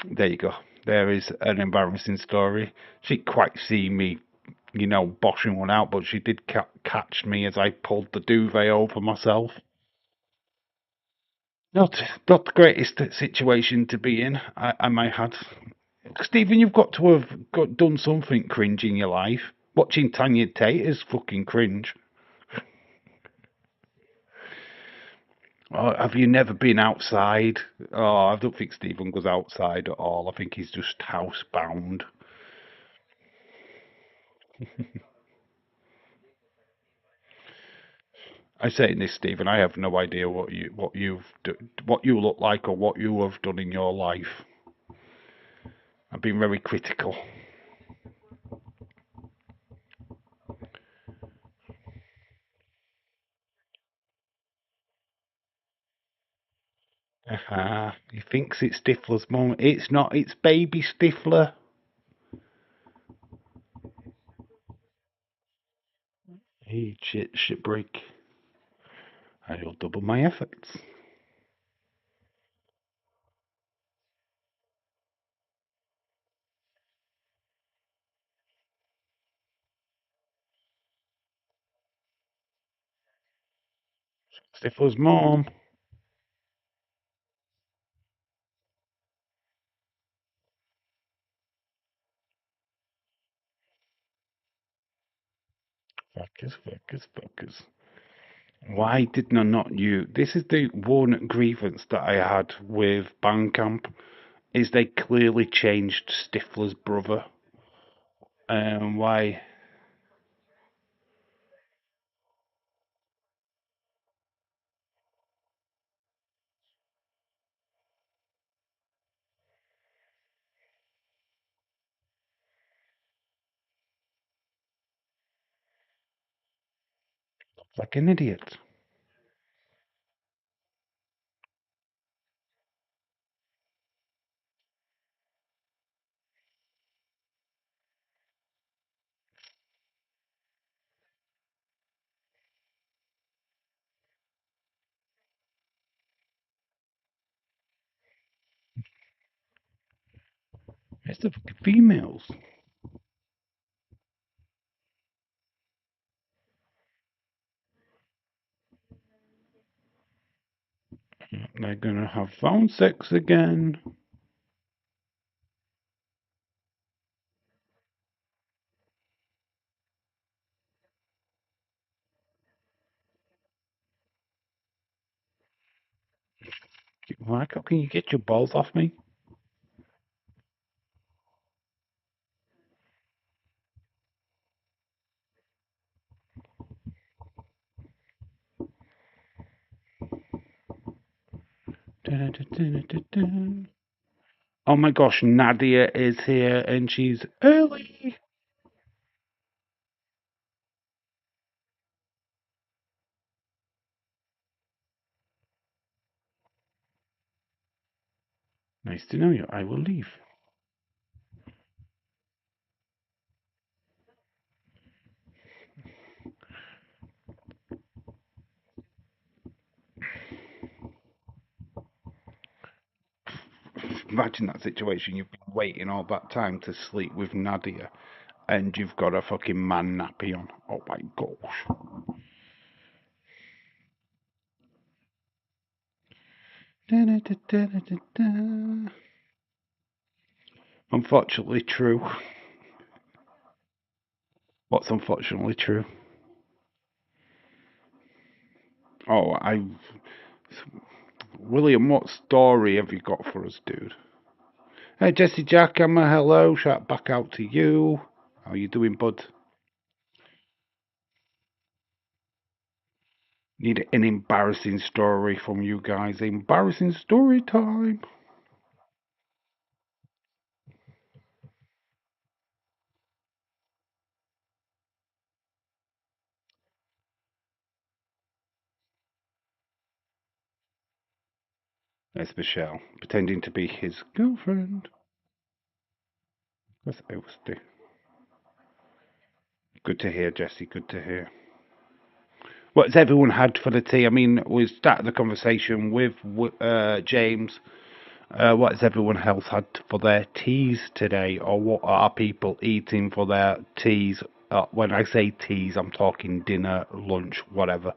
S1: There you go. There is an embarrassing story. She didn't quite see me, boshing one out, but she did catch me as I pulled the duvet over myself. Not the greatest situation to be in, I might add. Stephen, you've got to have done something cringe in your life. Watching Tanya Tate is fucking cringe. Oh, have you never been outside? Oh, I don't think Stephen goes outside at all. I think he's just housebound. I say this, Stephen. I have no idea what you look like or what you have done in your life. I've been very critical. He thinks it's Stifler's mum. It's not. It's baby Stifler. Hey, shit break. I'll double my efforts. Stifler's mom. Fuckers. Why didn't I not you? This is the one grievance that I had with Bandcamp. Is they clearly changed Stifler's brother. Why? Like an idiot. It's the fucking females. They're gonna have phone sex again. Michael, can you get your balls off me? Oh my gosh, Nadia is here and she's early. Nice to know you. I will leave. imagine that situation. You've been waiting all that time to sleep with Nadia, and you've got a fucking man nappy on. Oh my gosh. Da-da-da-da-da-da. Unfortunately true. What's unfortunately true? Oh, William, what story have you got for us, dude? Hey, Jesse Jackhammer, hello. Shout back out to you. How you doing, bud? Need an embarrassing story from you guys. Embarrassing story time. There's Michelle, pretending to be his girlfriend. That's Ousty. Good to hear, Jesse. Good to hear. What's everyone had for the tea? I mean, we started the conversation with James. What has everyone else had for their teas today, or what are people eating for their teas? When I say teas, I'm talking dinner, lunch, whatever.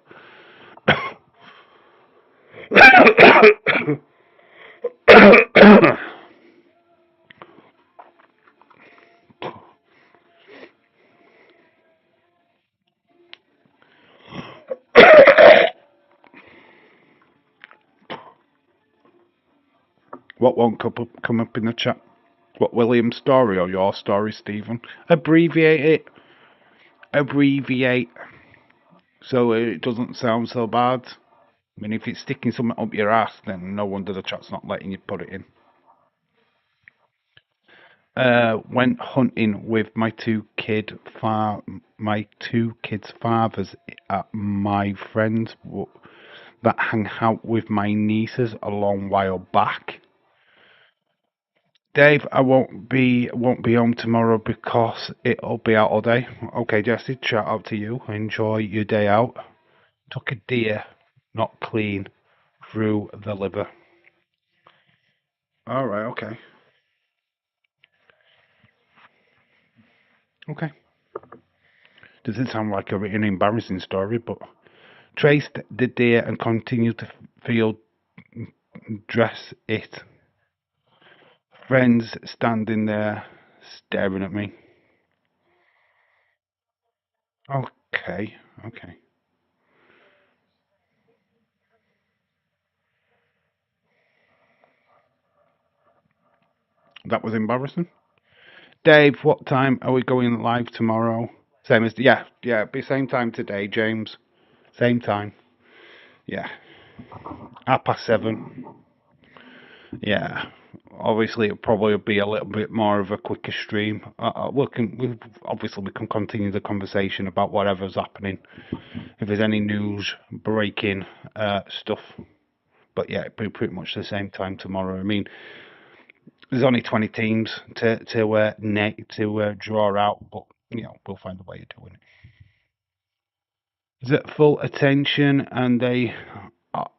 S1: What won't come up in the chat? What, William's story or your story, Stephen? Abbreviate it. Abbreviate so it doesn't sound so bad. I mean, if it's sticking something up your ass, then no wonder the chat's not letting you put it in. Went hunting with my two kids' fathers at my friends that hang out with my nieces a long while back. Dave, I won't be home tomorrow because it'll be out all day. Okay, Jesse, shout out to you. Enjoy your day out. Took a deer, not clean, through the liver. All right, okay, okay. Doesn't sound like an embarrassing story, but traced the deer and continued to field dress it. Friends standing there staring at me. Okay, okay. That was embarrassing. Dave, what time are we going live tomorrow? Same as yeah, be same time today, James. Same time. Yeah, 7:30. Yeah, obviously it'll probably be a little bit more of a quicker stream. We can continue the conversation about whatever's happening. If there's any news, breaking stuff. But yeah, it'll be pretty much the same time tomorrow. I mean, there's only 20 teams to draw out, but we'll find a way of doing it. Is it full attention? And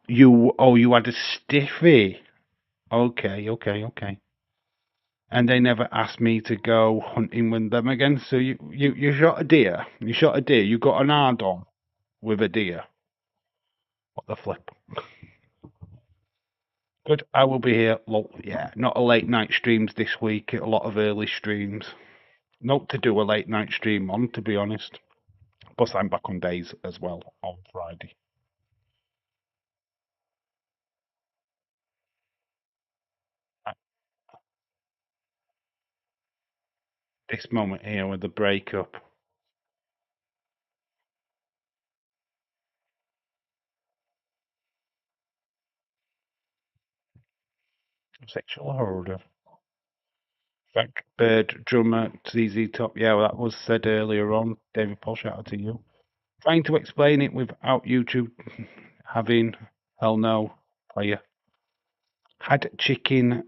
S1: you had a stiffy. Okay, okay, okay. And they never asked me to go hunting with them again. So you shot a deer. You shot a deer. You got an hard on with a deer. What the flip? Good. I will be here. Yeah, not a late night streams this week. A lot of early streams. Not to do a late night stream on, to be honest. Plus, I'm back on days as well on Friday. At this moment here with the breakup, sexual order. Frank Bird, drummer, ZZ Top. Yeah, well, that was said earlier on. David Paul, shout out to you. Trying to explain it without YouTube having hell no player. Had chicken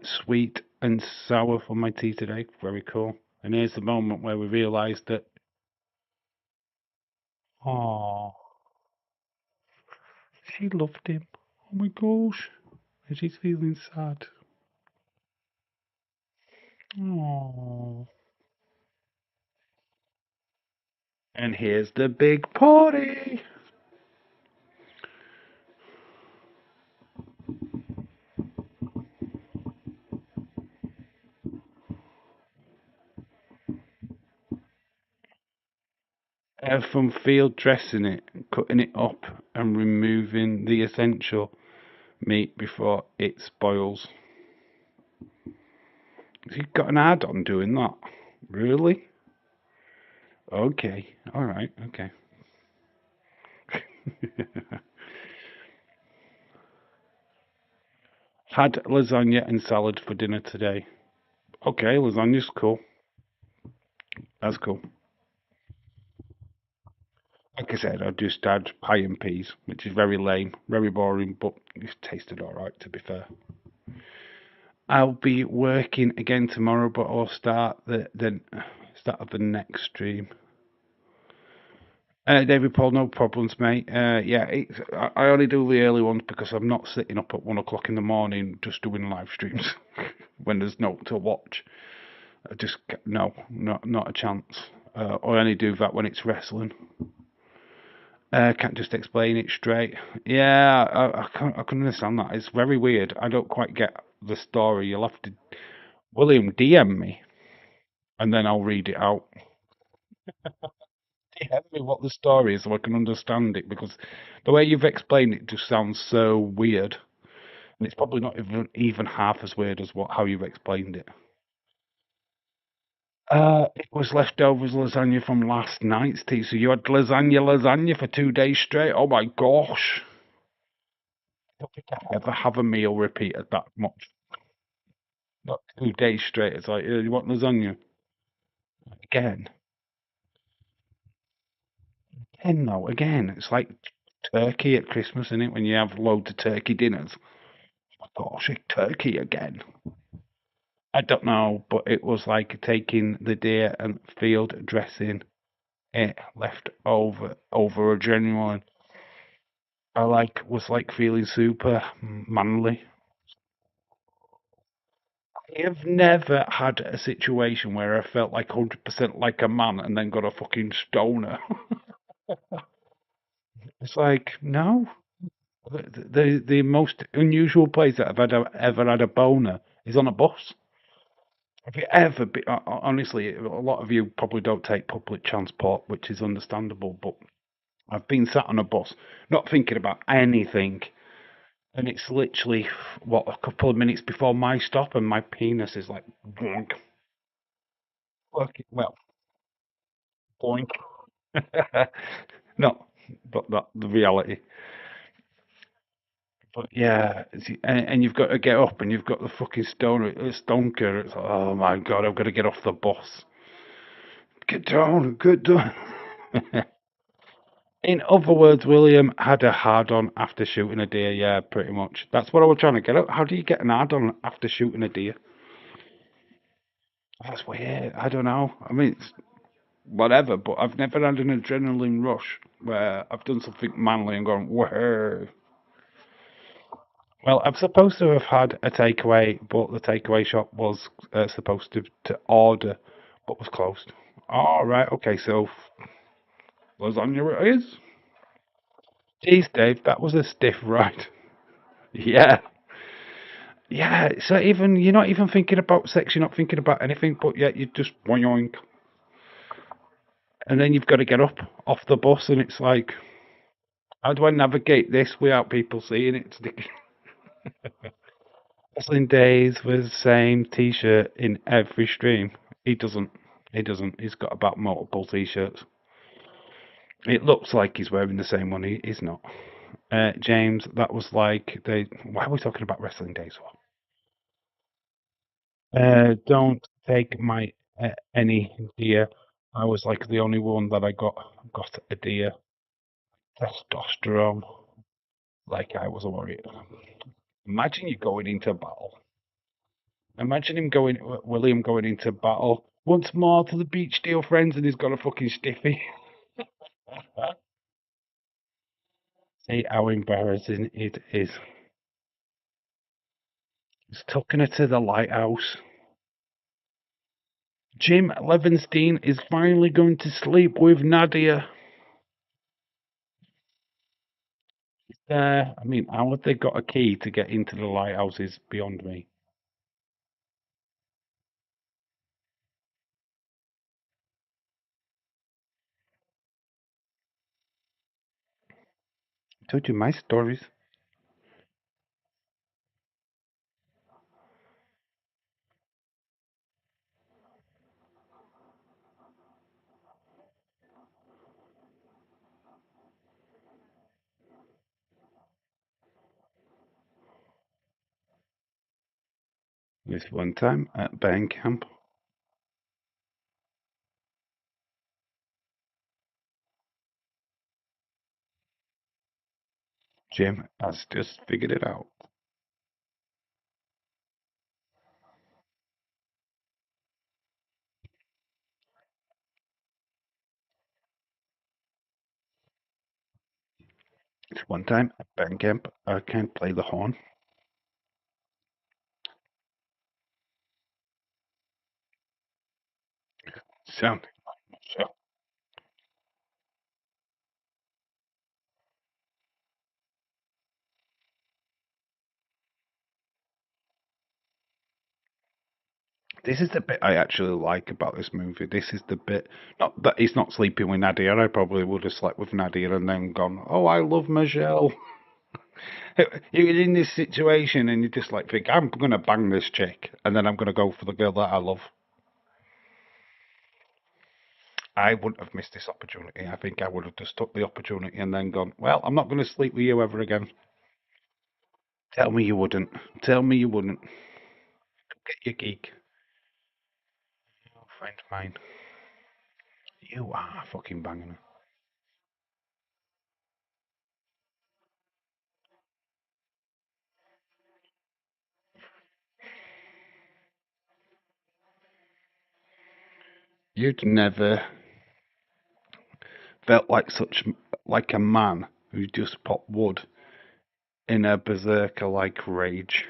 S1: sweet and sour for my tea today. Very cool. And here's the moment where we realised that, oh, she loved him. Oh my gosh. And she's feeling sad. Aww. And here's the big party. From field dressing it, cutting it up, and removing the essential meat before it spoils. You've got an ad on doing that? Really? Okay. All right. Okay. Had lasagna and salad for dinner today. Okay, lasagna's cool. That's cool. Like I said, I just had pie and peas, which is very lame, very boring, but it tasted alright to be fair. I'll be working again tomorrow, but I'll start the start of the next stream. David Paul, no problems, mate. Yeah, I only do the early ones because I'm not sitting up at 1 o'clock in the morning just doing live streams when there's no to watch. I just no, not a chance. I only do that when it's wrestling. Can't just explain it straight. Yeah, I can understand that. It's very weird. I don't quite get the story. You'll have to William DM me, and then I'll read it out. DM me what the story is so I can understand it because the way you've explained it just sounds so weird, and it's probably not even half as weird as what how you've explained it. It was leftovers lasagna from last night's tea. So you had lasagna for 2 days straight. Oh my gosh! I don't think I ever have a meal repeated that much. Not 2 days straight. It's like, you want lasagna again? Again, no, again. It's like turkey at Christmas, isn't it? When you have loads of turkey dinners. Oh my gosh, turkey again. I don't know, but it was like taking the deer and field dressing it left over a genuine. I was like feeling super manly. I have never had a situation where I felt like 100% like a man and then got a fucking stoner. It's like, no. The most unusual place that ever had a boner is on a bus. Have you ever been, honestly, a lot of you probably don't take public transport, which is understandable, but I've been sat on a bus, not thinking about anything, and it's literally, what, a couple of minutes before my stop, and my penis is like, boink. Well, boink. No, but that the reality. But yeah, and you've got to get up, and you've got the fucking stonker. It's like, oh my god, I've got to get off the bus. Get down, get down. In other words, William had a hard on after shooting a deer. Yeah, pretty much. That's what I was trying to get at. How do you get an hard on after shooting a deer? That's weird. I don't know. I mean, it's whatever, but I've never had an adrenaline rush where I've done something manly and gone, whoa. Well, I'm supposed to have had a takeaway, but the takeaway shop was supposed to order, but was closed. All right, okay, so lasagna it is. Jeez, Dave, that was a stiff ride. Yeah, yeah. So even you're not even thinking about sex, you're not thinking about anything, but yet you just boing, and then you've got to get up off the bus, and it's like, how do I navigate this without people seeing it? Wrestling Days with the same T-shirt in every stream. He doesn't. He doesn't. He's got about multiple T-shirts. It looks like he's wearing the same one. He's not. James, that was like they. Why are we talking about Wrestling Days for? Don't take my any deer. I was like the only one that I got a deer. Testosterone. Like I was a warrior. Imagine you going into battle. Imagine William going into battle once more to the beach, dear friends, and he's got a fucking stiffy. See how embarrassing it is. He's taking her to the lighthouse. Jim Levenstein is finally going to sleep with Nadia. I mean, how have they got a key to get into the lighthouse is beyond me. I told you my stories. This one time at band camp, Jim has just figured it out. This one time at band camp, I can't play the horn. Sounding like myself. This is the bit I actually like about this movie. This is the bit, not that he's not sleeping with Nadia. I probably would have slept with Nadia and then gone, oh, I love Michelle. You're in this situation and you just like think, I'm going to bang this chick and then I'm going to go for the girl that I love. I wouldn't have missed this opportunity. I think I would have just took the opportunity and then gone, well, I'm not going to sleep with you ever again. Tell me you wouldn't. Tell me you wouldn't. Get your geek. You'll find mine. You are fucking banging her. You'd never felt like such like a man who just put wood in a berserker like rage.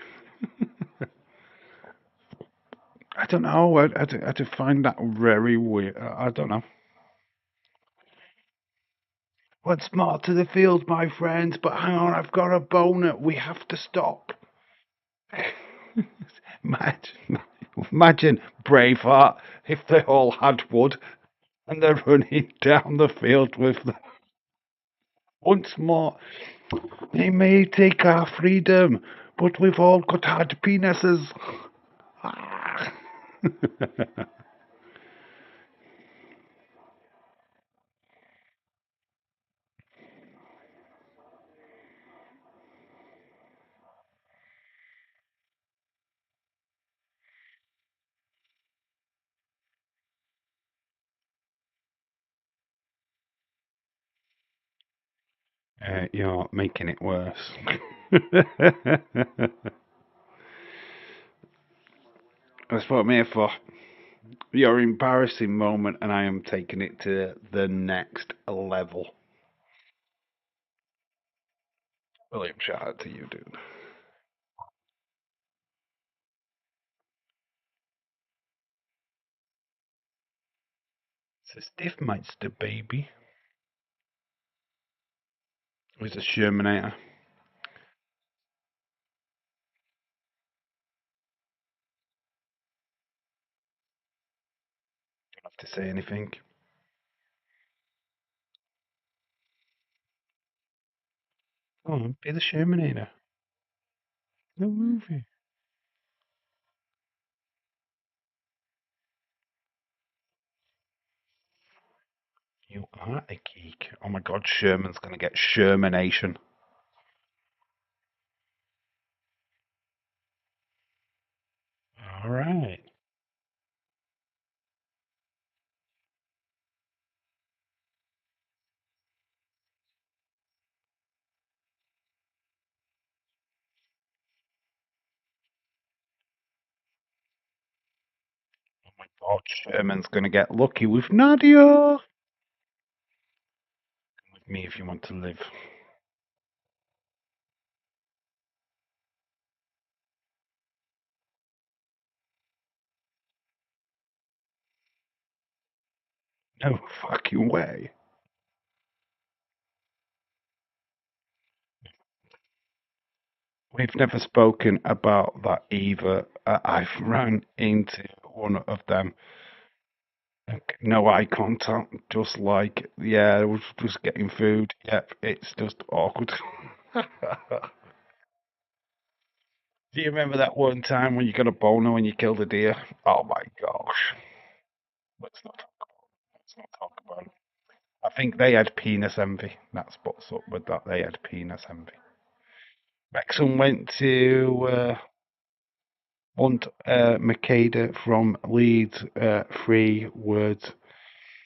S1: I don't know. I'd find that very weird. I don't know. What's more to the field, my friends? But hang on, I've got a boner. We have to stop. Imagine, imagine Braveheart if they all had wood and they're running down the field with them. Once more, they may take our freedom, but we've all got hard penises. You're making it worse. That's what I'm here for. Your embarrassing moment, and I am taking it to the next level. William, shout out to you, dude. It's a stiff meister, baby. He's a Shermanator. Don't have to say anything. Go on, be the Shermanator. The movie. You are a geek. Oh my god, Sherman's gonna get Shermanation. Alright. Oh my god, Sherman's gonna get lucky with Nadia. With me if you want to live. No fucking way. We've never spoken about that either. I've ran into one of them. No eye contact, just like, yeah, I was just getting food. Yep, it's just awkward. Do you remember that one time when you got a boner when you killed a deer? Oh my gosh. Let's not talk about it. I think they had penis envy. That's what's up with that. They had penis envy. Wrexham went to want Makeda from Leeds. 3 words.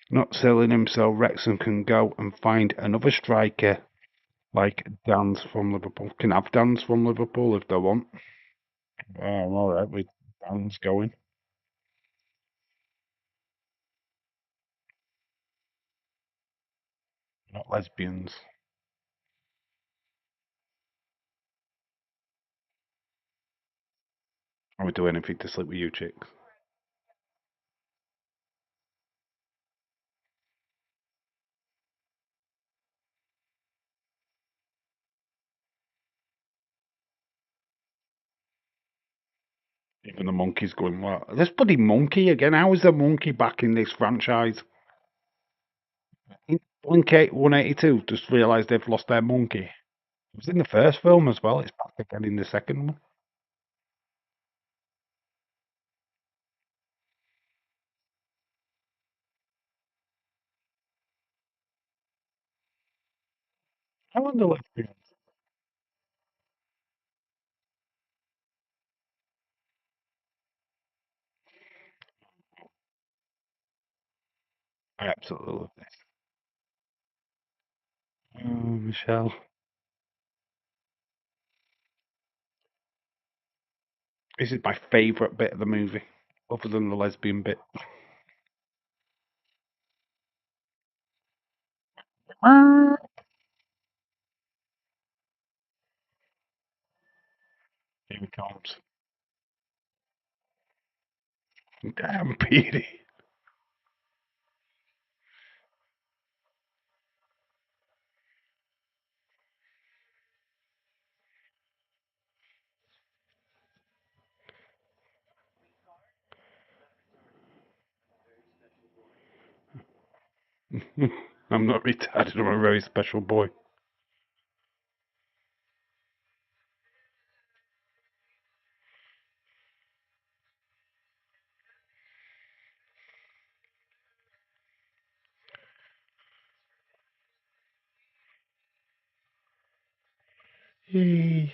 S1: Not selling him, so Wrexham can go and find another striker like Dan's from Liverpool. Can have Dan's from Liverpool if they want. Oh, all right, with Dan's going. Not lesbians. I would do anything to sleep with you chicks. Even the monkey's going, what? This bloody monkey again. How is the monkey back in this franchise? In Blink 182 just realised they've lost their monkey. It was in the first film as well. It's back again in the second one. I wonder what. I absolutely love this. Oh, Michelle. This is my favourite bit of the movie, other than the lesbian bit. Here he comes. Damn, Petey. I'm not retarded. I'm a very special boy. Yay.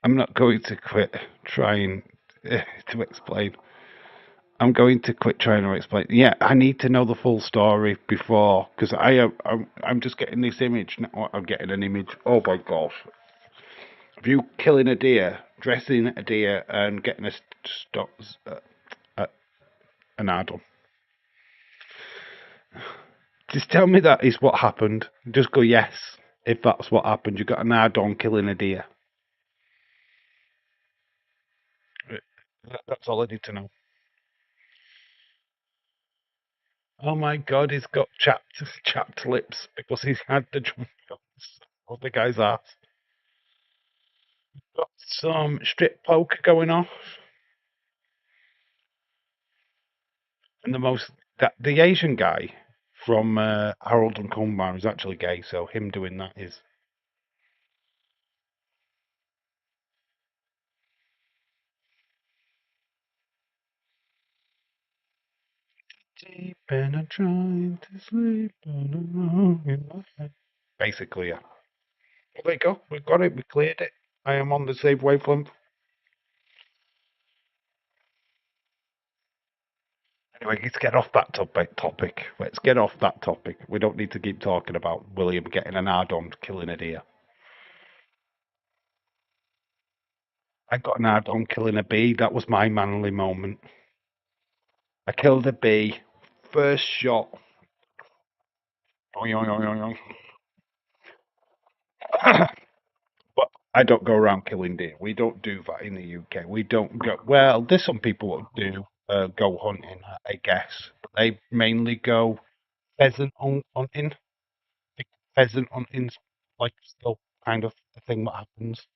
S1: I'm not going to quit trying to explain. I'm going to quit trying to explain. Yeah, I need to know the full story before, because I'm just getting this image. I'm getting an image. Oh my gosh! Of you killing a deer, dressing a deer, and getting a stop, uh, an add-on. Just tell me that is what happened. Just go yes if that's what happened. You got an add-on killing a deer. That's all I need to know. Oh my god, he's got chapped lips because he's had the jump of the guy's ass. Got some strip poker going off, and the Asian guy from Harold and Kumar is actually gay, so him doing that is deep and I'm trying to sleep and alone in my head. Basically, yeah. Well, there you go. We got it. We cleared it. I am on the same wavelength. Anyway, let's get off that topic. Let's get off that topic. We don't need to keep talking about William getting an add-on killing a deer. I got an add-on killing a bee. That was my manly moment. I killed a bee. First shot. Oing, oing, oing, oing, oing. But I don't go around killing deer. We don't do that in the UK. We don't go. Well, there's some people that do. go hunting, I guess. But they mainly go hunting. I think pheasant hunting's like still kind of a thing that happens.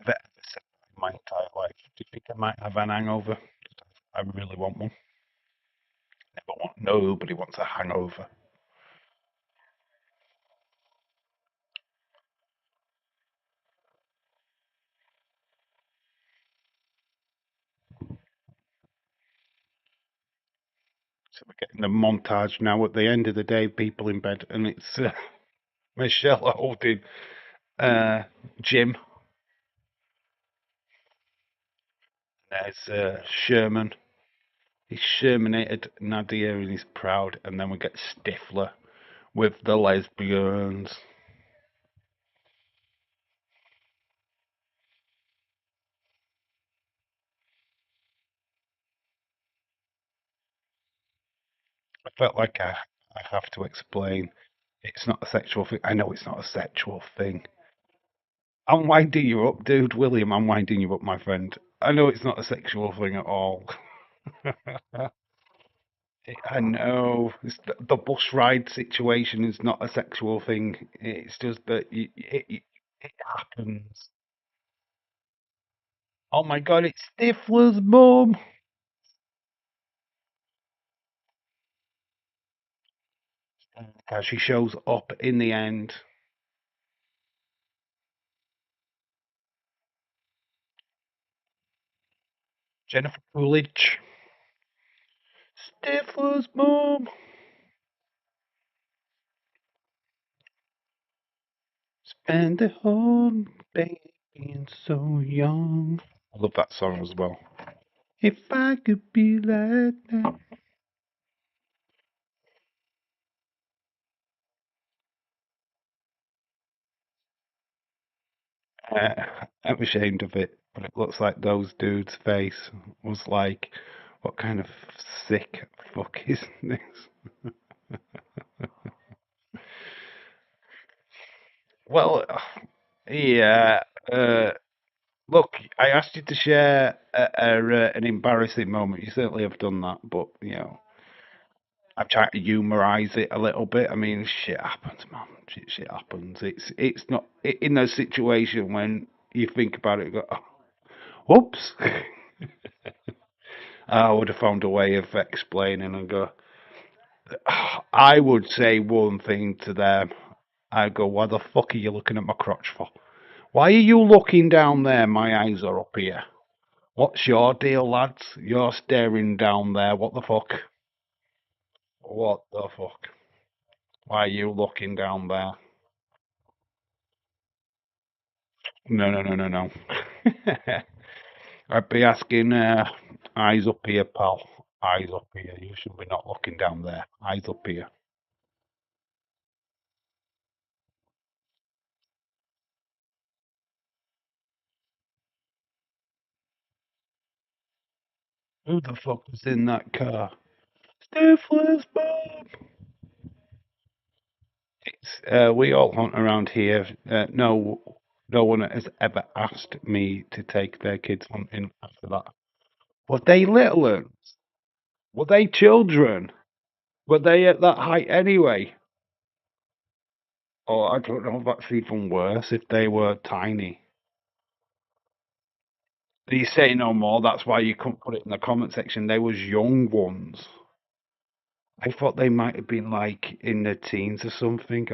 S1: I've ever said in my entire life, do you think I might have an hangover? I really want one. Never want. Nobody wants a hangover. So we're getting the montage now. At the end of the day, people in bed, and it's Michelle holding uh, Jim. There's Sherman. He's Shermanated Nadia, and he's proud. And then we get Stifler with the lesbians. I felt like I have to explain. It's not a sexual thing. I know it's not a sexual thing. I'm winding you up, dude. William, I'm winding you up, my friend. I know it's not a sexual thing at all. I know the bus ride situation is not a sexual thing. It's just that it happens. Oh my god, it's Stifler's mum. As she shows up in the end. Jennifer Coolidge. Stifler's mum. Spend the whole day being so young. I love that song as well. If I could be like that. I'm ashamed of it, but it looks like those dudes' face was like, what kind of sick fuck is this? Well, yeah. Look, I asked you to share an embarrassing moment. You certainly have done that, but I've tried to humorize it a little bit. I mean, shit happens, man. Shit happens. It's not in those situations when you think about it. You go, oh, whoops. I would have found a way of explaining and go. I would say one thing to them. I go, why the fuck are you looking at my crotch for? Why are you looking down there? My eyes are up here. What's your deal, lads? You're staring down there. What the fuck? What the fuck? Why are you looking down there? No, no, no, no, no. I'd be asking, eyes up here, pal. Eyes up here. You should be not looking down there. Eyes up here. Who the fuck was in that car? Stifler's mum. We all hunt around here. No one has ever asked me to take their kids hunting after that. Were they little ones? Were they children? Were they at that height anyway? Or I don't know if that's even worse if they were tiny. You say no more, that's why you couldn't put it in the comment section. They was young ones. I thought they might have been like in their teens or something.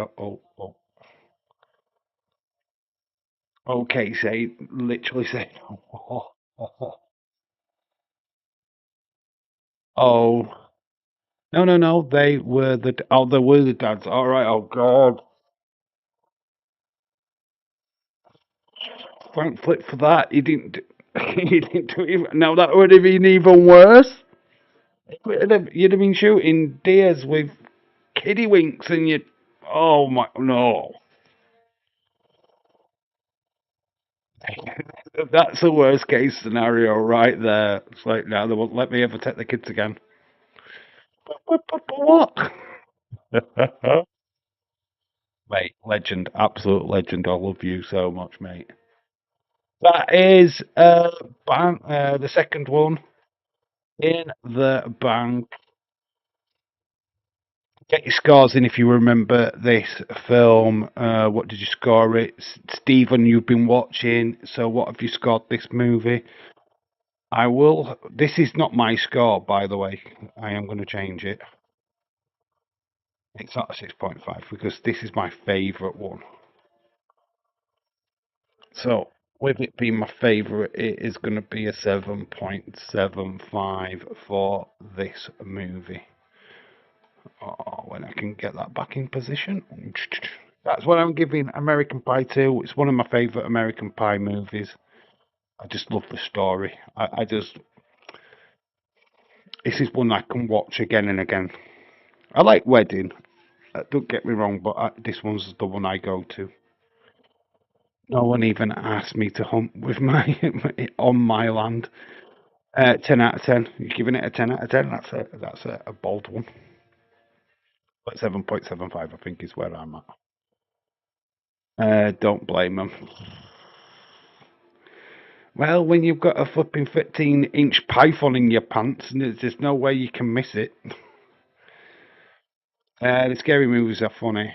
S1: Okay, say literally say no. Oh, no, no, no. They were the dads. All right. Oh God. Front flip for that. He didn't. He didn't do even. Now that would have been even worse. You'd have been shooting deers with kiddie winks, and you. Oh my no. That's the worst case scenario right there. It's like, no, they won't let me ever take the kids again. What? Mate, legend, absolute legend. I love you so much, mate. That is the second one in the bank. Get your scores in if you remember this film. What did you score it? Stephen, you've been watching. So, what have you scored this movie? I will. This is not my score, by the way. I am going to change it. It's not a 6.5 because this is my favourite one. So, with it being my favourite, it is going to be a 7.75 for this movie. Oh, when I can get that back in position. That's what I'm giving American Pie 2. It's one of my favourite American Pie movies. I just love the story. I just. This is one I can watch again and again. I like Wedding. Don't get me wrong, but this one's the one I go to. No one even asked me to hunt with my on my land. 10 out of 10. You're giving it a 10 out of 10. That's a bold one. But 7.75, I think, is where I'm at. Don't blame them. Well, when you've got a flipping 15-inch python in your pants, and there's no way you can miss it. The scary movies are funny.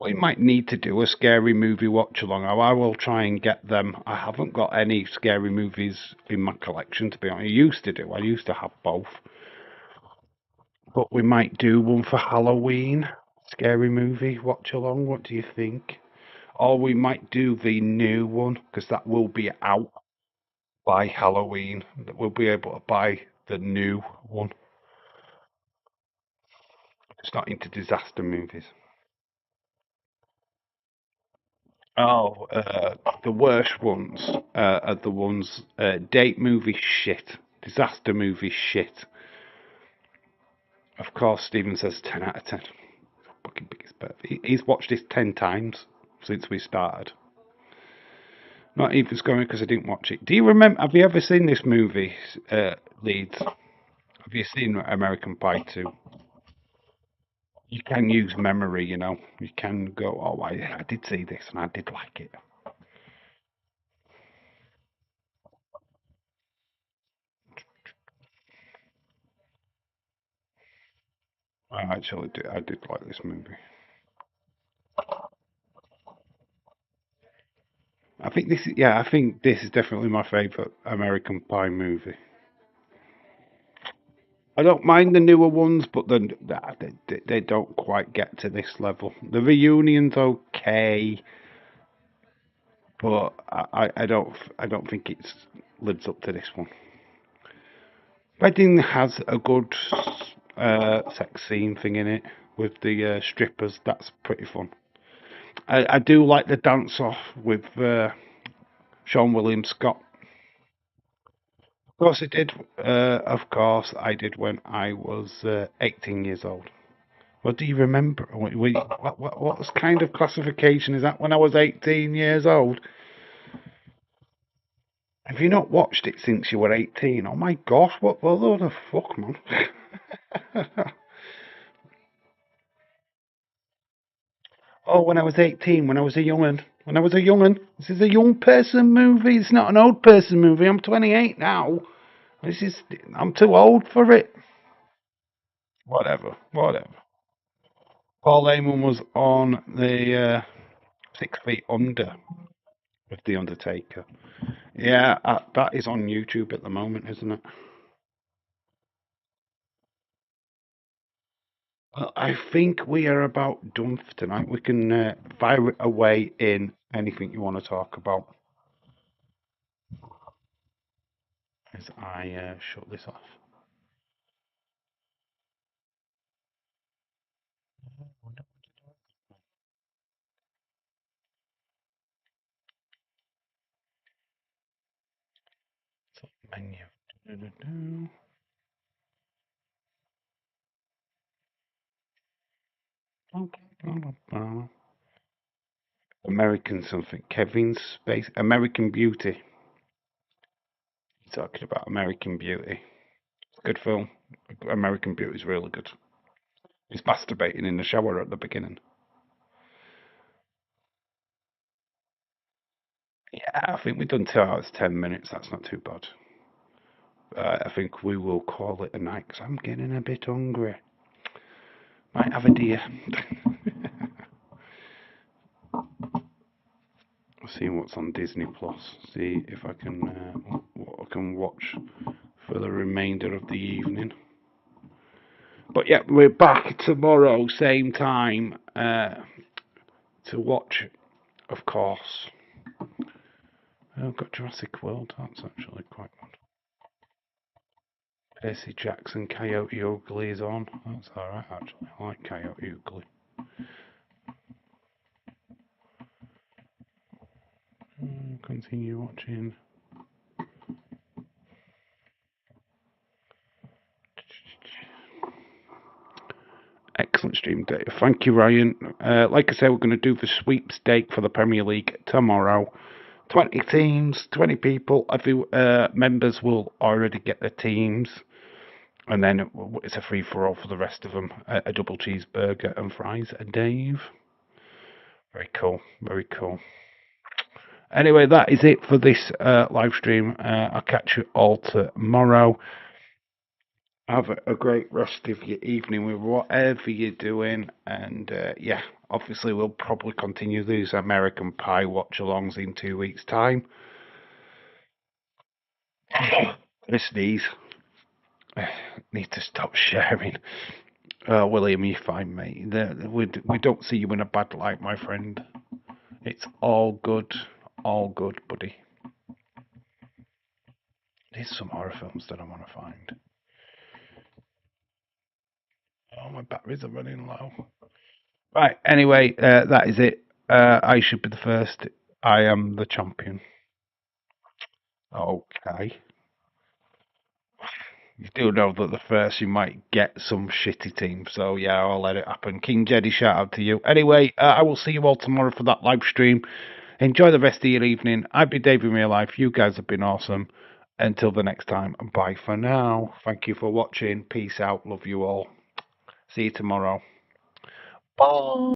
S1: We might need to do a scary movie watch along. I will try and get them. I haven't got any scary movies in my collection, to be honest. I used to do. I used to have both. But we might do one for Halloween. Scary movie watch along. What do you think? Or we might do the new one because that will be out by Halloween. We'll be able to buy the new one. It's not into disaster movies. Oh, the worst ones are the ones date movie shit, disaster movie shit. Of course, Stephen says 10 out of 10. Fucking biggest bet. He's watched this 10 times since we started. Not even scoring because I didn't watch it. Do you remember? Have you ever seen this movie, Leeds? Have you seen American Pie 2? You can use memory, you know. You can go, oh, I did see this and I did like it. I did like this movie. I think this is definitely my favourite American Pie movie. I don't mind the newer ones, but then they don't quite get to this level. The reunion's okay, but I don't think it's lives up to this one. Wedding has a good sex scene thing in it with the strippers. That's pretty fun. I do like the dance off with Sean William Scott. Of course, I did. Of course, I did when I was 18 years old. What do you remember? What kind of classification is that when I was 18 years old? Have you not watched it since you were 18? Oh my gosh, what the fuck, man? Oh, when I was 18, when I was a young'un. When I was a young'un. This is a young person movie. It's not an old person movie. I'm 28 now. I'm too old for it. Whatever, whatever. Paul Heyman was on the 6 Feet Under with The Undertaker. Yeah, that is on YouTube at the moment, isn't it? Well, I think we are about done for tonight. We can fire it away in anything you want to talk about as I shut this off. So, menu. Du-du-du. American something. Kevin's Space. American Beauty. He's talking about American Beauty. It's a good film. American Beauty is really good. He's masturbating in the shower at the beginning. Yeah, I think we've done 2 hours, 10 minutes. That's not too bad. I think we will call it a night because I'm getting a bit hungry. Might have a deer. Seeing what's on Disney Plus. See if I can what I can watch for the remainder of the evening. But yeah, we're back tomorrow, same time, to watch, of course. I've got Jurassic World. That's actually quite good. Percy Jackson, Coyote Ugly is on. That's alright, actually. I like Coyote Ugly. Continue watching. Excellent stream day. Thank you, Ryan. Like I said, we're going to do the sweepstake for the Premier League tomorrow. 20 teams, 20 people. I feel members will already get their teams. And then it's a free for all for the rest of them. A double cheeseburger and fries. Dave. Very cool. Very cool. Anyway, that is it for this live stream. I'll catch you all tomorrow. Have a great rest of your evening with whatever you're doing. And yeah, obviously, we'll probably continue these American Pie watch alongs in 2 weeks' time. I sneeze. Need to stop sharing. William, you're fine, mate. We don't see you in a bad light, my friend. It's all good. All good, buddy. There's some horror films that I want to find. Oh, my batteries are running low. Right, anyway, that is it. I should be the first. I am the champion. Okay. You do know that the first you might get some shitty team, so yeah, I'll let it happen. King Jedi, shout out to you. Anyway, I will see you all tomorrow for that live stream. Enjoy the rest of your evening. I've been Dave in real life. You guys have been awesome. Until the next time, bye for now. Thank you for watching. Peace out. Love you all. See you tomorrow. Bye.